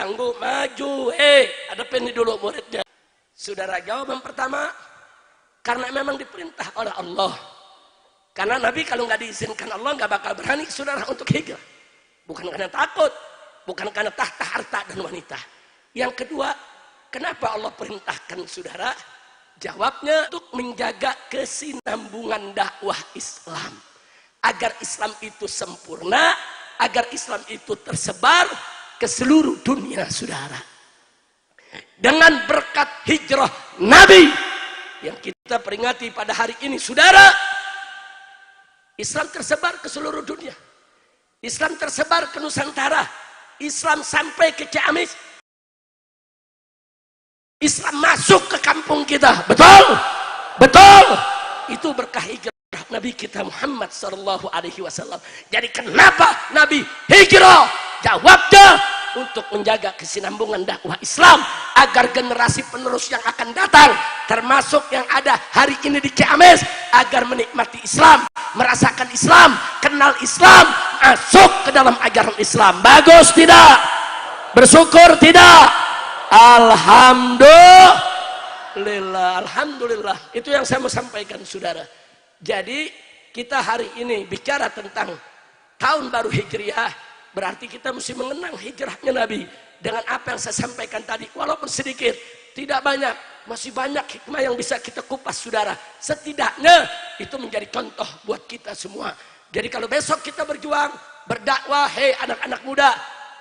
tangguh maju, hadapin dulu muridnya. Saudara, jawaban pertama, karena memang diperintah oleh Allah. Karena Nabi kalau nggak diizinkan Allah nggak bakal berani, saudara, untuk hijrah. Bukan karena takut, bukan karena tahta harta dan wanita. Yang kedua, kenapa Allah perintahkan, saudara? Jawabnya untuk menjaga kesinambungan dakwah Islam, agar Islam itu sempurna, agar Islam itu tersebar ke seluruh dunia, saudara. Dengan berkat hijrah Nabi yang kita peringati pada hari ini, saudara, Islam tersebar ke seluruh dunia. Islam tersebar ke Nusantara. Islam sampai ke Ciamis. Islam masuk ke kampung kita. Betul? Betul. Itu berkah hijrah Nabi kita Muhammad sallallahu alaihi wasallam. Jadi kenapa Nabi hijrah? Jawabnya untuk menjaga kesinambungan dakwah Islam, agar generasi penerus yang akan datang, termasuk yang ada hari ini di Ciamis, agar menikmati Islam, merasakan Islam, kenal Islam, masuk ke dalam ajaran Islam. Bagus tidak? Bersyukur tidak? Alhamdulillah. Lillah, alhamdulillah. Itu yang saya mau sampaikan, saudara. Jadi kita hari ini bicara tentang tahun baru Hijriah, berarti kita mesti mengenang hijrahnya Nabi. Dengan apa yang saya sampaikan tadi, walaupun sedikit, tidak banyak, masih banyak hikmah yang bisa kita kupas, saudara. Setidaknya itu menjadi contoh buat kita semua. Jadi kalau besok kita berjuang, berdakwah, hei anak-anak muda,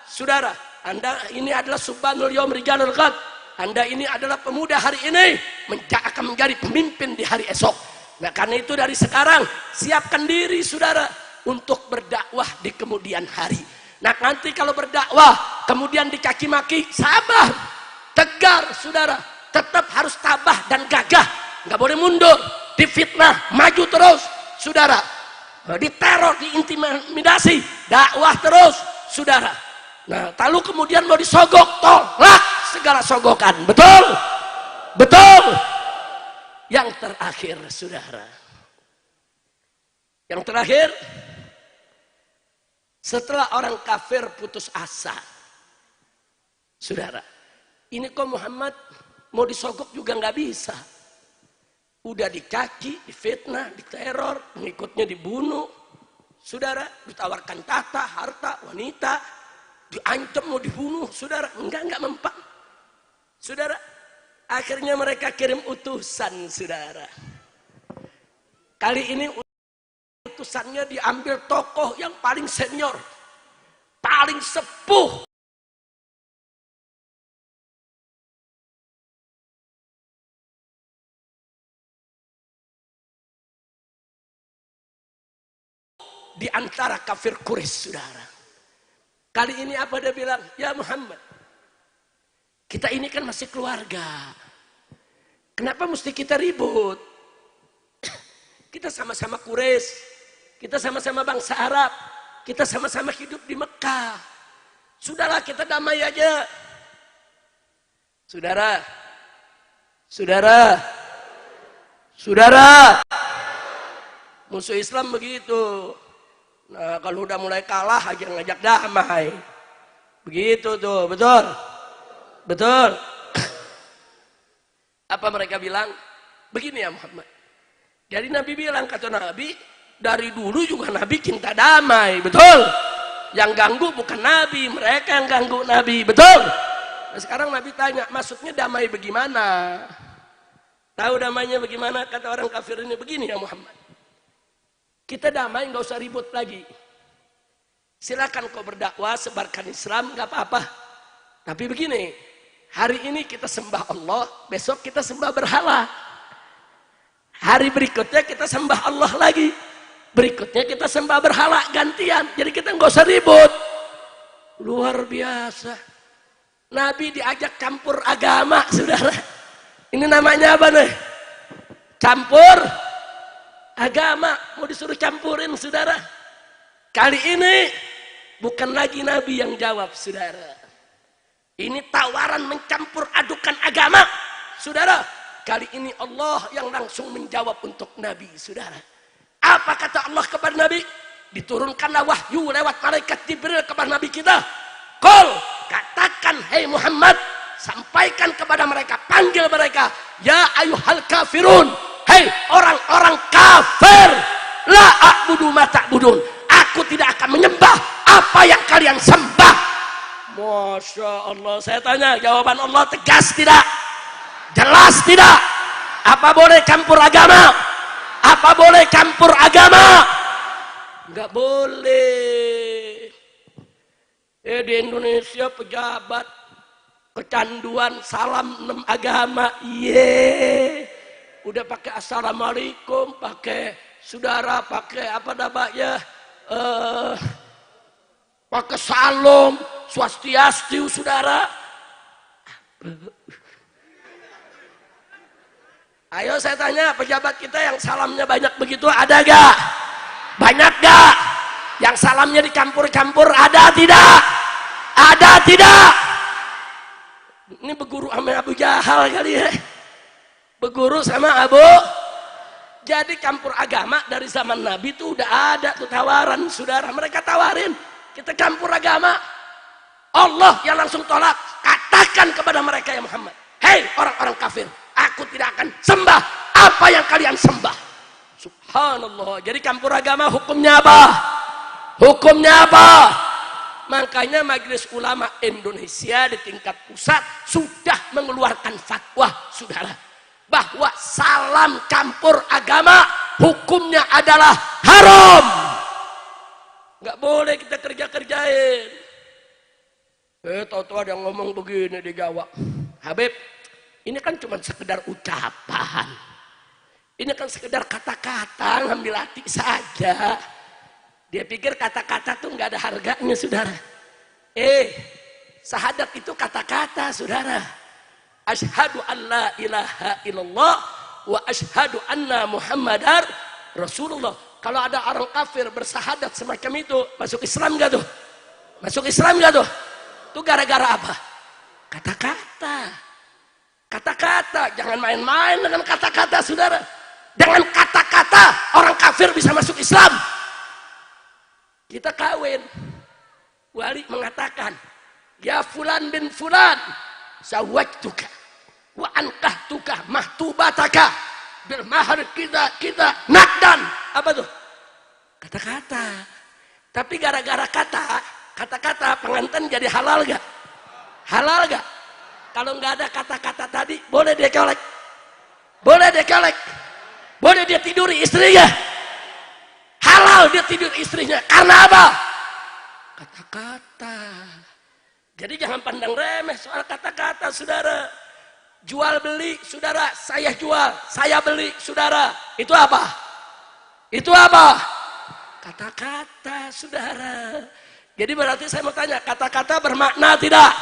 saudara, Anda ini adalah subhanul yawm rijalul ghad. Anda ini adalah pemuda hari ini, akan menjadi pemimpin di hari esok. Nah, karena itu dari sekarang siapkan diri, saudara, untuk berdakwah di kemudian hari. Nah, nanti kalau berdakwah kemudian dicaci maki, sabar, tegar, saudara, tetap harus tabah dan gagah, nggak boleh mundur, difitnah, maju terus, saudara, diteror, diintimidasi, dakwah terus, saudara. Nah, lalu kemudian mau disogok, tolak segala sogokan, betul, betul. Yang terakhir, saudara, yang terakhir, setelah orang kafir putus asa, saudara, ini kok Muhammad mau disogok juga nggak bisa, udah dicaci, difitnah, diteror, pengikutnya dibunuh, saudara, ditawarkan tahta, harta, wanita, diancam mau dibunuh, saudara, enggak mempan, saudara. Akhirnya mereka kirim utusan, saudara. Kali ini utusannya diambil tokoh yang paling senior, paling sepuh, di antara kafir Quraisy, saudara. Kali ini apa dia bilang? Ya Muhammad, kita ini kan masih keluarga. Kenapa mesti kita ribut? Kita sama-sama Quraisy, kita sama-sama bangsa Arab, kita sama-sama hidup di Mekah. Sudahlah, kita damai aja. Saudara, saudara, saudara, musuh Islam begitu. Nah, kalau udah mulai kalah aja ngajak damai. Begitu tuh, betul? Betul. Apa mereka bilang? Begini ya Muhammad. Jadi Nabi bilang, kata Nabi, dari dulu juga Nabi cinta damai, betul? Yang ganggu bukan Nabi, mereka yang ganggu Nabi, betul? Nah, sekarang Nabi tanya, maksudnya damai bagaimana? Tahu damainya bagaimana? Kata orang kafir ini, begini ya Muhammad. Kita damai, nggak usah ribut lagi. Silakan kau berdakwah, sebarkan Islam, nggak apa-apa. Tapi begini, hari ini kita sembah Allah, besok kita sembah berhala. Hari berikutnya kita sembah Allah lagi. Berikutnya kita sembah berhala, gantian. Jadi kita nggak usah ribut. Luar biasa. Nabi diajak campur agama, saudara. Ini namanya apa nih? Campur agama, mau disuruh campurin, saudara. Kali ini bukan lagi Nabi yang jawab, saudara. Ini tawaran mencampur adukan agama, saudara. Kali ini Allah yang langsung menjawab untuk Nabi, saudara. Apa kata Allah kepada Nabi? Diturunkanlah wahyu lewat malaikat Jibril kepada Nabi kita. Qul, katakan, hei Muhammad, sampaikan kepada mereka, panggil mereka, ya ayyuhal kafirun, hei orang-orang kafir, la a'budu ma ta'budun, aku tidak akan menyembah apa yang kalian sembah. Masya Allah, saya tanya, jawaban Allah tegas tidak? Jelas tidak? Apa boleh campur agama? Apa boleh campur agama? Enggak boleh. Di Indonesia pejabat kecanduan salam 6 agama, udah pakai assalamualaikum, pakai saudara, pakai apa namanya, pakai salam, swastiastu, saudara. Ayo saya tanya, pejabat kita yang salamnya banyak begitu ada gak? Banyak gak? Yang salamnya dicampur-campur ada tidak? Ada tidak? Ini berguru sama Abu Jahal kali ya. Berguru sama Abu. Jadi campur agama dari zaman Nabi itu udah ada tuh tawaran, saudara. Mereka tawarin, kita campur agama. Allah yang langsung tolak. Katakan kepada mereka ya Muhammad, hei orang-orang kafir, Aku tidak akan sembah apa yang kalian sembah. Subhanallah. Jadi campur agama hukumnya apa? Hukumnya apa? Makanya Majelis Ulama Indonesia di tingkat pusat sudah mengeluarkan fatwa, saudara, bahwa salam campur agama hukumnya adalah haram. Nggak boleh kita kerja-kerjain. Tahu-tahu ada yang ngomong begini di Jawa. Habib, ini kan cuma sekedar ucapan. Ini kan sekedar kata-kata, ngambil hati saja. Dia pikir kata-kata tuh nggak ada harganya, saudara. Syahadat itu kata-kata, saudara. Asyhadu an la ilaha illallah wa asyhadu anna muhammadar rasulullah. Kalau ada orang kafir bersahadat semacam itu, masuk Islam nggak tuh? Masuk Islam nggak tuh? Itu gara-gara apa? Kata-kata. Kata-kata. Jangan main-main dengan kata-kata, saudara. Dengan kata-kata orang kafir bisa masuk Islam. Kita kawin, wali mengatakan, ya fulan bin fulan, zawajtuka wa ankahtuka mahtubataka bil mahar kita nakdan. Apa tuh? Kata-kata. Tapi gara-gara kata-kata pengantin jadi halal gak? Halal gak? Kalau nggak ada kata-kata tadi, boleh dia colek, boleh dia colek, boleh dia tiduri istrinya. Halal dia tidur istrinya. Karena apa? Kata-kata. Jadi jangan pandang remeh soal kata-kata, saudara. Jual beli, saudara. Saya jual, saya beli, saudara. Itu apa? Itu apa? Kata-kata, saudara. Jadi berarti saya mau tanya, kata-kata bermakna tidak?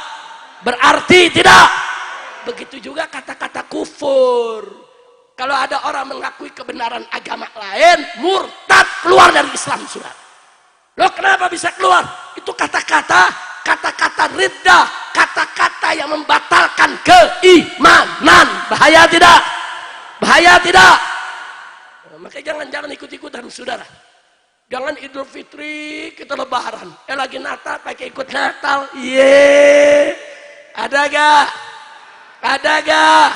Berarti tidak? Begitu juga kata-kata kufur. Kalau ada orang mengakui kebenaran agama lain, murtad, keluar dari Islam, saudara. Loh, kenapa bisa keluar? Itu kata-kata riddah, kata-kata yang membatalkan keimanan. Bahaya tidak? Bahaya tidak? Nah, makanya jangan ikut-ikutan, saudara. Jangan Idul Fitri kita lebaran. Lagi Natal pakai ikut Natal. Ada gak? Ada gak?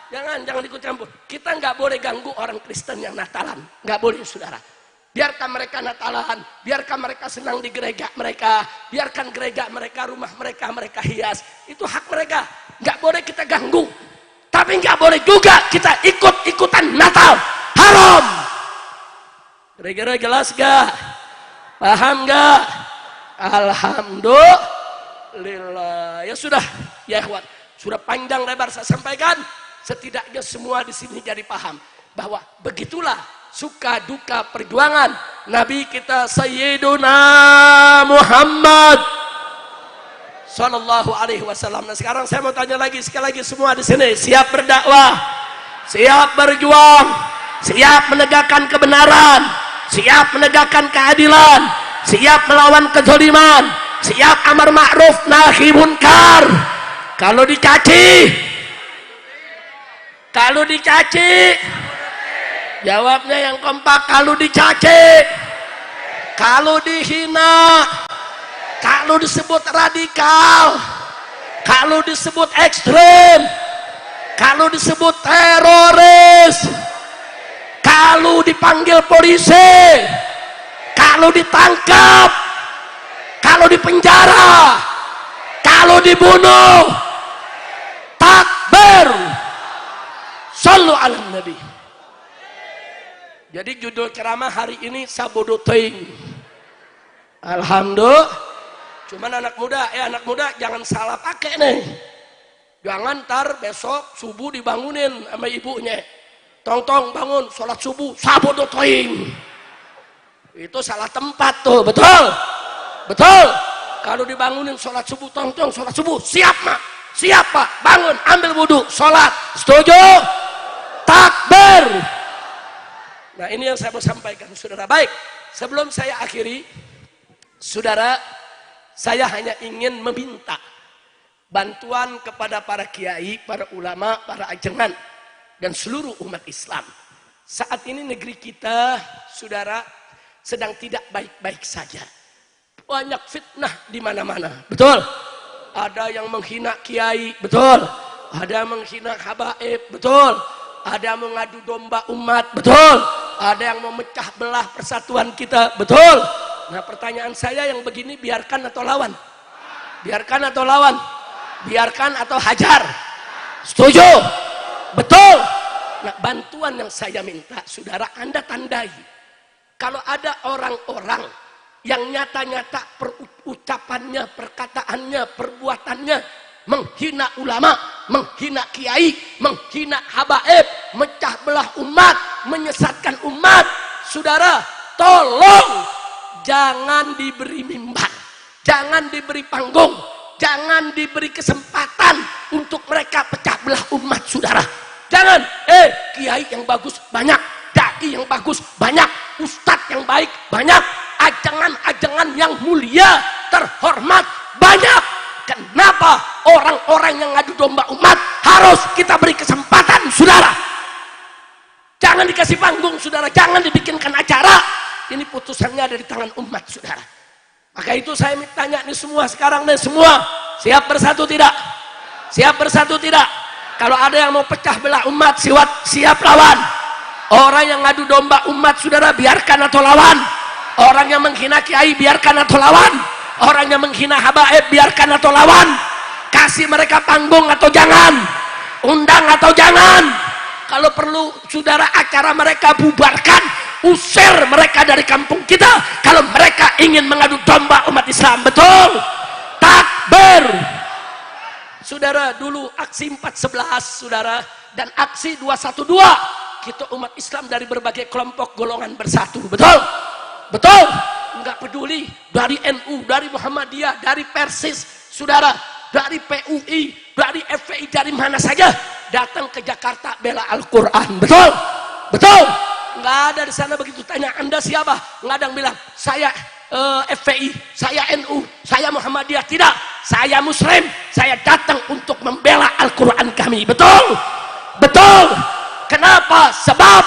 Jangan ikut campur. Kita nggak boleh ganggu orang Kristen yang Natalan. Nggak boleh, saudara. Biarkan mereka Natalan. Biarkan mereka senang di gereja mereka. Biarkan gereja mereka, rumah mereka, mereka hias. Itu hak mereka. Nggak boleh kita ganggu. Tapi nggak boleh juga kita ikut-ikutan Natal. Haram. Kira-kira jelas gak? Paham gak? Alhamdulillah. Ya sudah, ya ikhwan. Sudah panjang lebar saya sampaikan. Setidaknya semua di sini jadi paham bahwa begitulah suka duka perjuangan Nabi kita Sayyiduna Muhammad Sallallahu Alaihi Wasallam. Nah sekarang saya mau tanya lagi, sekali lagi semua di sini siap berdakwah, siap berjuang, siap menegakkan kebenaran, siap menegakkan keadilan, siap melawan kezaliman, siap amar ma'ruf nahi munkar. Kalau dicaci, jawabnya yang kompak. Kalau dicaci, kalau dihina, kalau disebut radikal, kalau disebut ekstrem, kalau disebut teroris, kalau dipanggil polisi, kalau ditangkap, kalau dipenjara, kalau dibunuh, takbir. Sallu ala Nabi. Jadi judul ceramah hari ini sabodo teuing. Alhamdulillah. Cuman anak muda jangan salah pakai nih. Jangan ntar besok subuh dibangunin sama ibunya. Tong bangun sholat subuh sabodo teuing. Itu salah tempat tuh, betul? Betul. Kalau dibangunin sholat subuh, tong sholat subuh, siap mak, siap pak, bangun, ambil wudhu, sholat, setuju? Takbir. Nah ini yang saya mau sampaikan, saudara. Baik, sebelum saya akhiri, saudara, saya hanya ingin meminta bantuan kepada para kiai, para ulama, para ajengan, dan seluruh umat Islam. Saat ini negeri kita, saudara, sedang tidak baik-baik saja. Banyak fitnah di mana-mana, betul? Ada yang menghina kiai, betul? Ada yang menghina habaib, betul. Ada yang mengadu domba umat, betul. Ada yang memecah belah persatuan kita, betul. Nah pertanyaan saya yang begini, biarkan atau lawan? Biarkan atau lawan? Biarkan atau hajar? Setuju? Betul. Nah bantuan yang saya minta, saudara, Anda tandai. Kalau ada orang-orang yang nyata-nyata ucapannya, perkataannya, perbuatannya menghina ulama, menghina kiai, menghina habaib, mecah belah umat, menyesatkan umat, saudara, tolong jangan diberi mimbar, jangan diberi panggung, jangan diberi kesempatan untuk mereka pecah belah umat, saudara. Jangan, kiai yang bagus banyak, dai yang bagus banyak, ustadz yang baik banyak, ajangan-ajangan yang mulia, terhormat banyak. Kenapa orang-orang yang ngadu domba umat harus kita beri kesempatan, saudara? Jangan dikasih panggung, saudara. Jangan dibikinkan acara. Ini putusannya ada di tangan umat, saudara. Maka itu saya tanya nih semua sekarang nih semua, siap bersatu tidak? Siap bersatu tidak? Kalau ada yang mau pecah belah umat, siap lawan. Orang yang ngadu domba umat, saudara, biarkan atau lawan. Orang yang menghina kiai, biarkan atau lawan. Orang yang menghina habaib, biarkan atau lawan. Kasih mereka panggung atau jangan? Undang atau jangan? Kalau perlu, saudara, acara mereka bubarkan, usir mereka dari kampung kita kalau mereka ingin mengadu domba umat Islam. Betul? Takbir. Saudara, dulu aksi 411, saudara, dan aksi 212, kita umat Islam dari berbagai kelompok golongan bersatu. Betul? Betul? Enggak peduli dari NU, dari Muhammadiyah, dari Persis, saudara, dari PUI, dari FPI, dari mana saja datang ke Jakarta bela Al-Quran. Betul? Betul? Enggak ada di sana begitu tanya Anda siapa, enggak ada yang bilang saya FPI, saya NU, saya Muhammadiyah. Tidak, saya Muslim, saya datang untuk membela Al-Quran kami. Betul? Betul? Kenapa? Sebab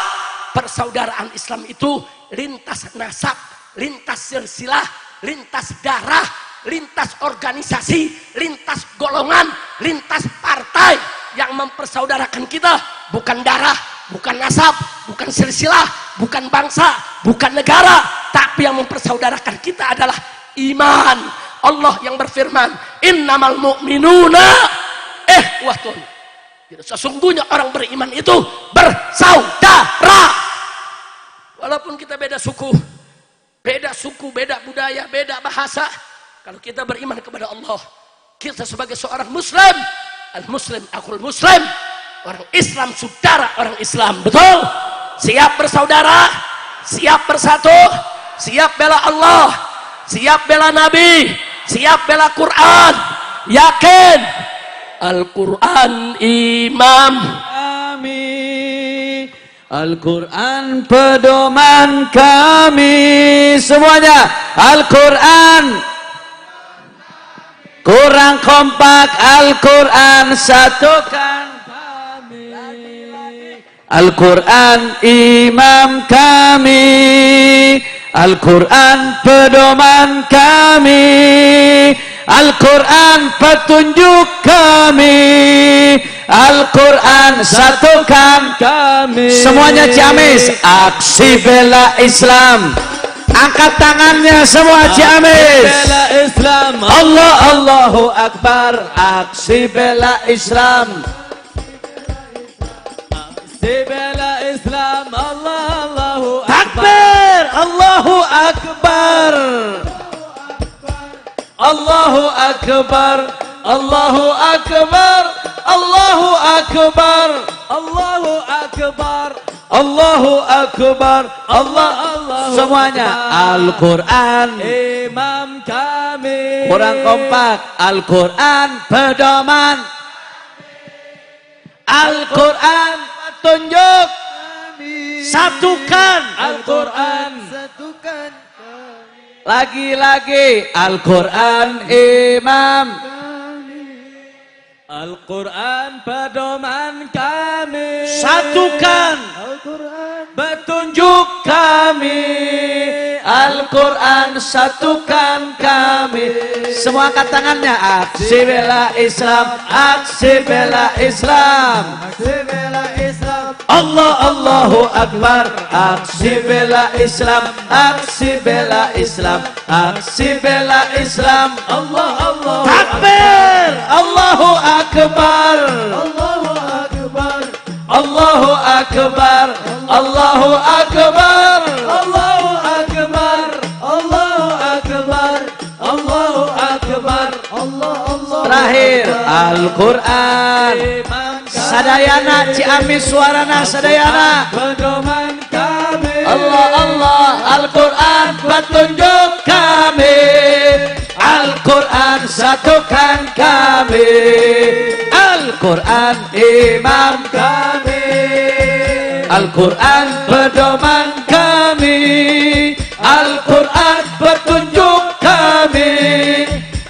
persaudaraan Islam itu lintas nasab, lintas silsilah, lintas darah, lintas organisasi, lintas golongan, lintas partai. Yang mempersaudarakan kita bukan darah, bukan nasab, bukan silsilah, bukan bangsa, bukan negara, tapi yang mempersaudarakan kita adalah iman. Allah yang berfirman, innamal mu'minuna ikhwatun. Sesungguhnya orang beriman itu bersaudara. Walaupun kita beda suku, beda budaya, beda bahasa, kalau kita beriman kepada Allah, kita sebagai seorang muslim, al-muslim akhul muslim, orang Islam saudara orang Islam. Betul? Siap bersaudara, siap bersatu, siap bela Allah, siap bela Nabi, siap bela Quran. Yakin Al-Quran imam kami, Al-Quran pedoman kami. Semuanya Al-Quran. Kurang kompak, Al-Quran satukan kami. Al-Quran imam kami, Al-Quran pedoman kami, Al-Quran petunjuk kami, Al-Quran satukan kami. Semuanya Ciamis, aksi bela Islam. Angkat tangannya semua Ciamis. Bela Islam. Allah Allahu Akbar. Aksi bela Islam. Aksi bela Islam. Allah Allahu Akbar. Takbir. Allahu Akbar. Allahu Akbar. Allahu Akbar. Allahu Akbar. Allahu Akbar. Allahu Akbar. Allah Allah. Semuanya Al-Quran imam kami. Kurang kompak. Al-Quran pedoman. Al-Quran petunjuk. Satukan Al-Quran. Satukan. Lagi-lagi Al-Quran imam. Al-Quran pedoman kami. Satukan Al-Quran petunjuk kami. Al-Quran satukan kami. Semua angkat tangannya. Aksi bela Islam, aksi bela Islam. Aksi bela Islam. Allah Allahu Akbar. Aksi bela Islam, aksi bela Islam, aksi bela Islam. Allah Allah Takbir. Allahu Akbar. Allahu Akbar. Allahu Akbar. Allahu Akbar. Allahu Akbar. Allahu Akbar. Allahu Akbar. Allah Allah. Terakhir Al-Quran. Sadayana Ciamis suarana sadayana. Pedoman kami. Allah Allah Al-Quran petunjuk kami. Al-Quran satukan kami. Al-Quran imam kami. Al-Quran pedoman kami. Al-Quran petunjuk kami.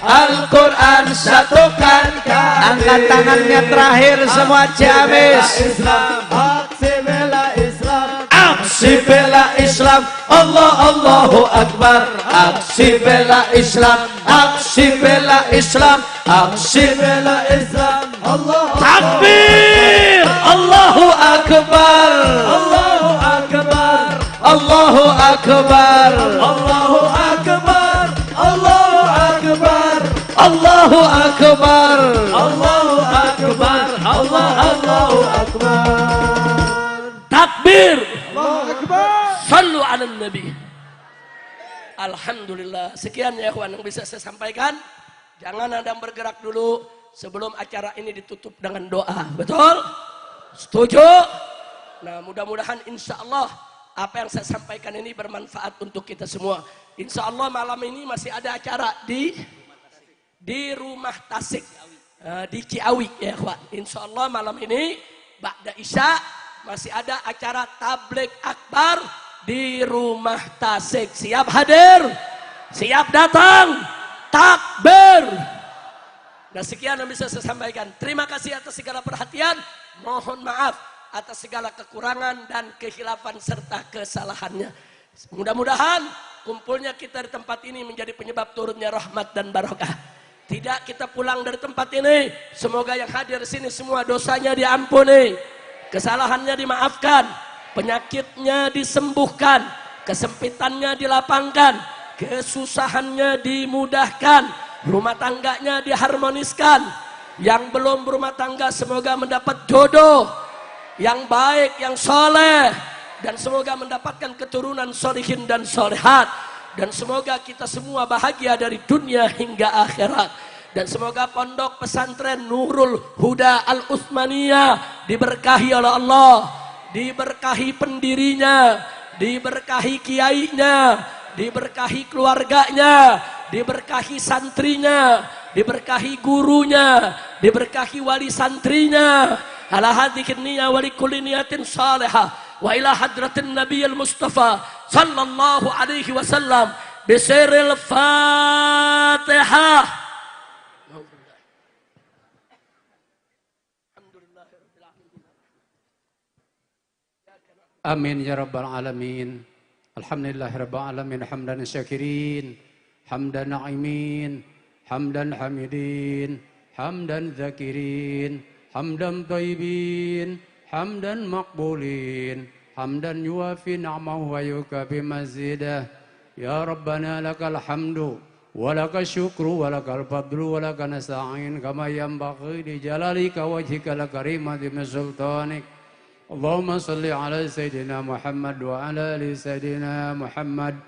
Al-Quran satukan kami. Angkat tangannya terakhir semua Ciamis. Islam. Aksi bela Islam. Aksi bela Islam. Allah Allahu Akbar. Aksi bela Islam. Aksi bela Islam. Aksi bela Islam. Allah Takbir. Allahu Akbar. Allahu Akbar. Allahu Akbar. Allahu Akbar. Allahu Akbar. Allahu Akbar. Allahu Akbar. Allahu Akbar. Takbir. Allahu Akbar. Sallu ala Nabi. Alhamdulillah. Sekian ya ikhwan yang bisa saya sampaikan. Jangan ada yang bergerak dulu sebelum acara ini ditutup dengan doa. Betul? Setuju? Nah, mudah-mudahan insya Allah apa yang saya sampaikan ini bermanfaat untuk kita semua. Insya Allah malam ini masih ada acara di Rumah Tasik, di Ciawi ya ikhwan. Insya Allah malam ini ba'da Isya masih ada acara tabligh akbar di Rumah Tasik. Siap hadir? Siap datang? Takbir. Nah, sekian yang bisa saya sampaikan. Terima kasih atas segala perhatian. Mohon maaf atas segala kekurangan dan kehilafan serta kesalahannya. Mudah-mudahan kumpulnya kita di tempat ini menjadi penyebab turunnya rahmat dan barokah. Tidak kita pulang dari tempat ini, semoga yang hadir di sini semua dosanya diampuni, kesalahannya dimaafkan, penyakitnya disembuhkan, kesempitannya dilapangkan, kesusahannya dimudahkan, rumah tangganya diharmoniskan. Yang belum berumah tangga semoga mendapat jodoh yang baik, yang soleh, dan semoga mendapatkan keturunan solihin dan solehat, dan semoga kita semua bahagia dari dunia hingga akhirat, dan semoga pondok pesantren Nurul Huda Al-Utsmaniyah diberkahi oleh Allah, diberkahi pendirinya, diberkahi kiainya, diberkahi keluarganya, diberkahi santrinya, diberkahi gurunya, diberkahi wali santrinya. Ala hadhihi niyya wa likulli niyatin salihah wa ila hadratin nabiyil mustafa sallallahu alaihi wasallam bisiril fatihah. Amin ya rabbal alamin. Alhamdulillahi rabbil alamin hamdan syakirin, hamdan na'imin, hamdan hamidin, hamdan zakirin, hamdan tayyibin, hamdan maqbulin, hamdan yuafi ni'amahu wa yukafi mazidah. Ya Rabbana lakal hamdu wa lakal syukru wa lakal fadlu wa lakal nasta'in kama yanbaghi li jalalika wajhika lakarimati min sultanik. Allahumma salli ala Sayyidina Muhammad wa ala ali Sayyidina Muhammad.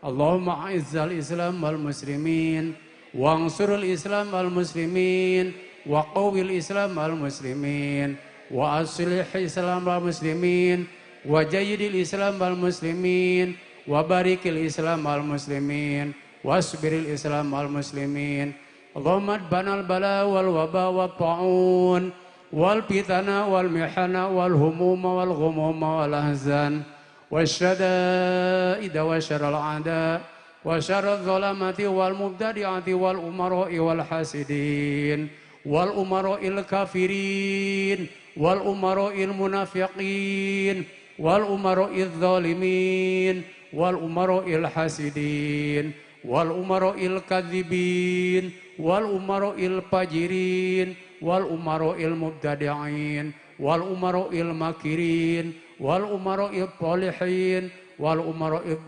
Allahumma a'izzal Islam wal muslimin wa ansurul Islam wal muslimin wa qawwil Islam wal muslimin wa aslih Islam wal muslimin wa jayyidil Islam wal muslimin wa barikil Islam wal muslimin wasbiril Islam wal muslimin. Allahumma adbanal bala wal waba wat ta'un wal fitana wal mihana wal humuma wal ghumuma wal ahzan wasyada'ida wa syaral a'da wa syaral zalamati wal mubtadi'ati wal umara'i wal hasidin wal umara'il kafirin wal umara'il munafiqin wal umara'il zalimin wal umara'il hasidin wal umara'il kadzibin wal umara'il fajirin wal umara'il mubtadi'in wal umara'il makirin wal umara'il thalihin wal umara'il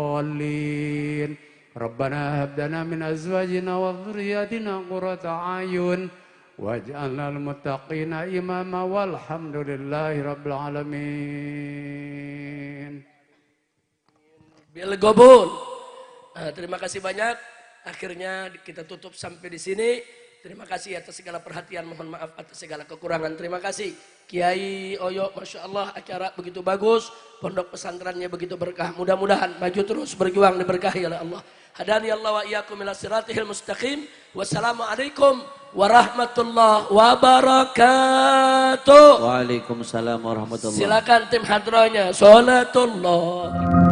dhalin. Rabbana hab lana min azwajina wa dhurriyyatina qurrata a'yun waj'alna lil muttaqina imama walhamdulillahi rabbil alamin. Bil gobul. Terima kasih banyak. Akhirnya kita tutup sampai di sini. Terima kasih atas segala perhatian. Mohon maaf atas segala kekurangan. Terima kasih Kiai Oyo. Masya Allah acara begitu bagus. Pondok pesantrennya begitu berkah. Mudah-mudahan maju terus berjuang diberkahi oleh Allah. Hadani Allah wa iyyakum ila siratihil mustaqim. Wassalamualaikum warahmatullahi wabarakatuh. Waalaikumsalam warahmatullahi. Silakan tim hadrohnya. Salatullah.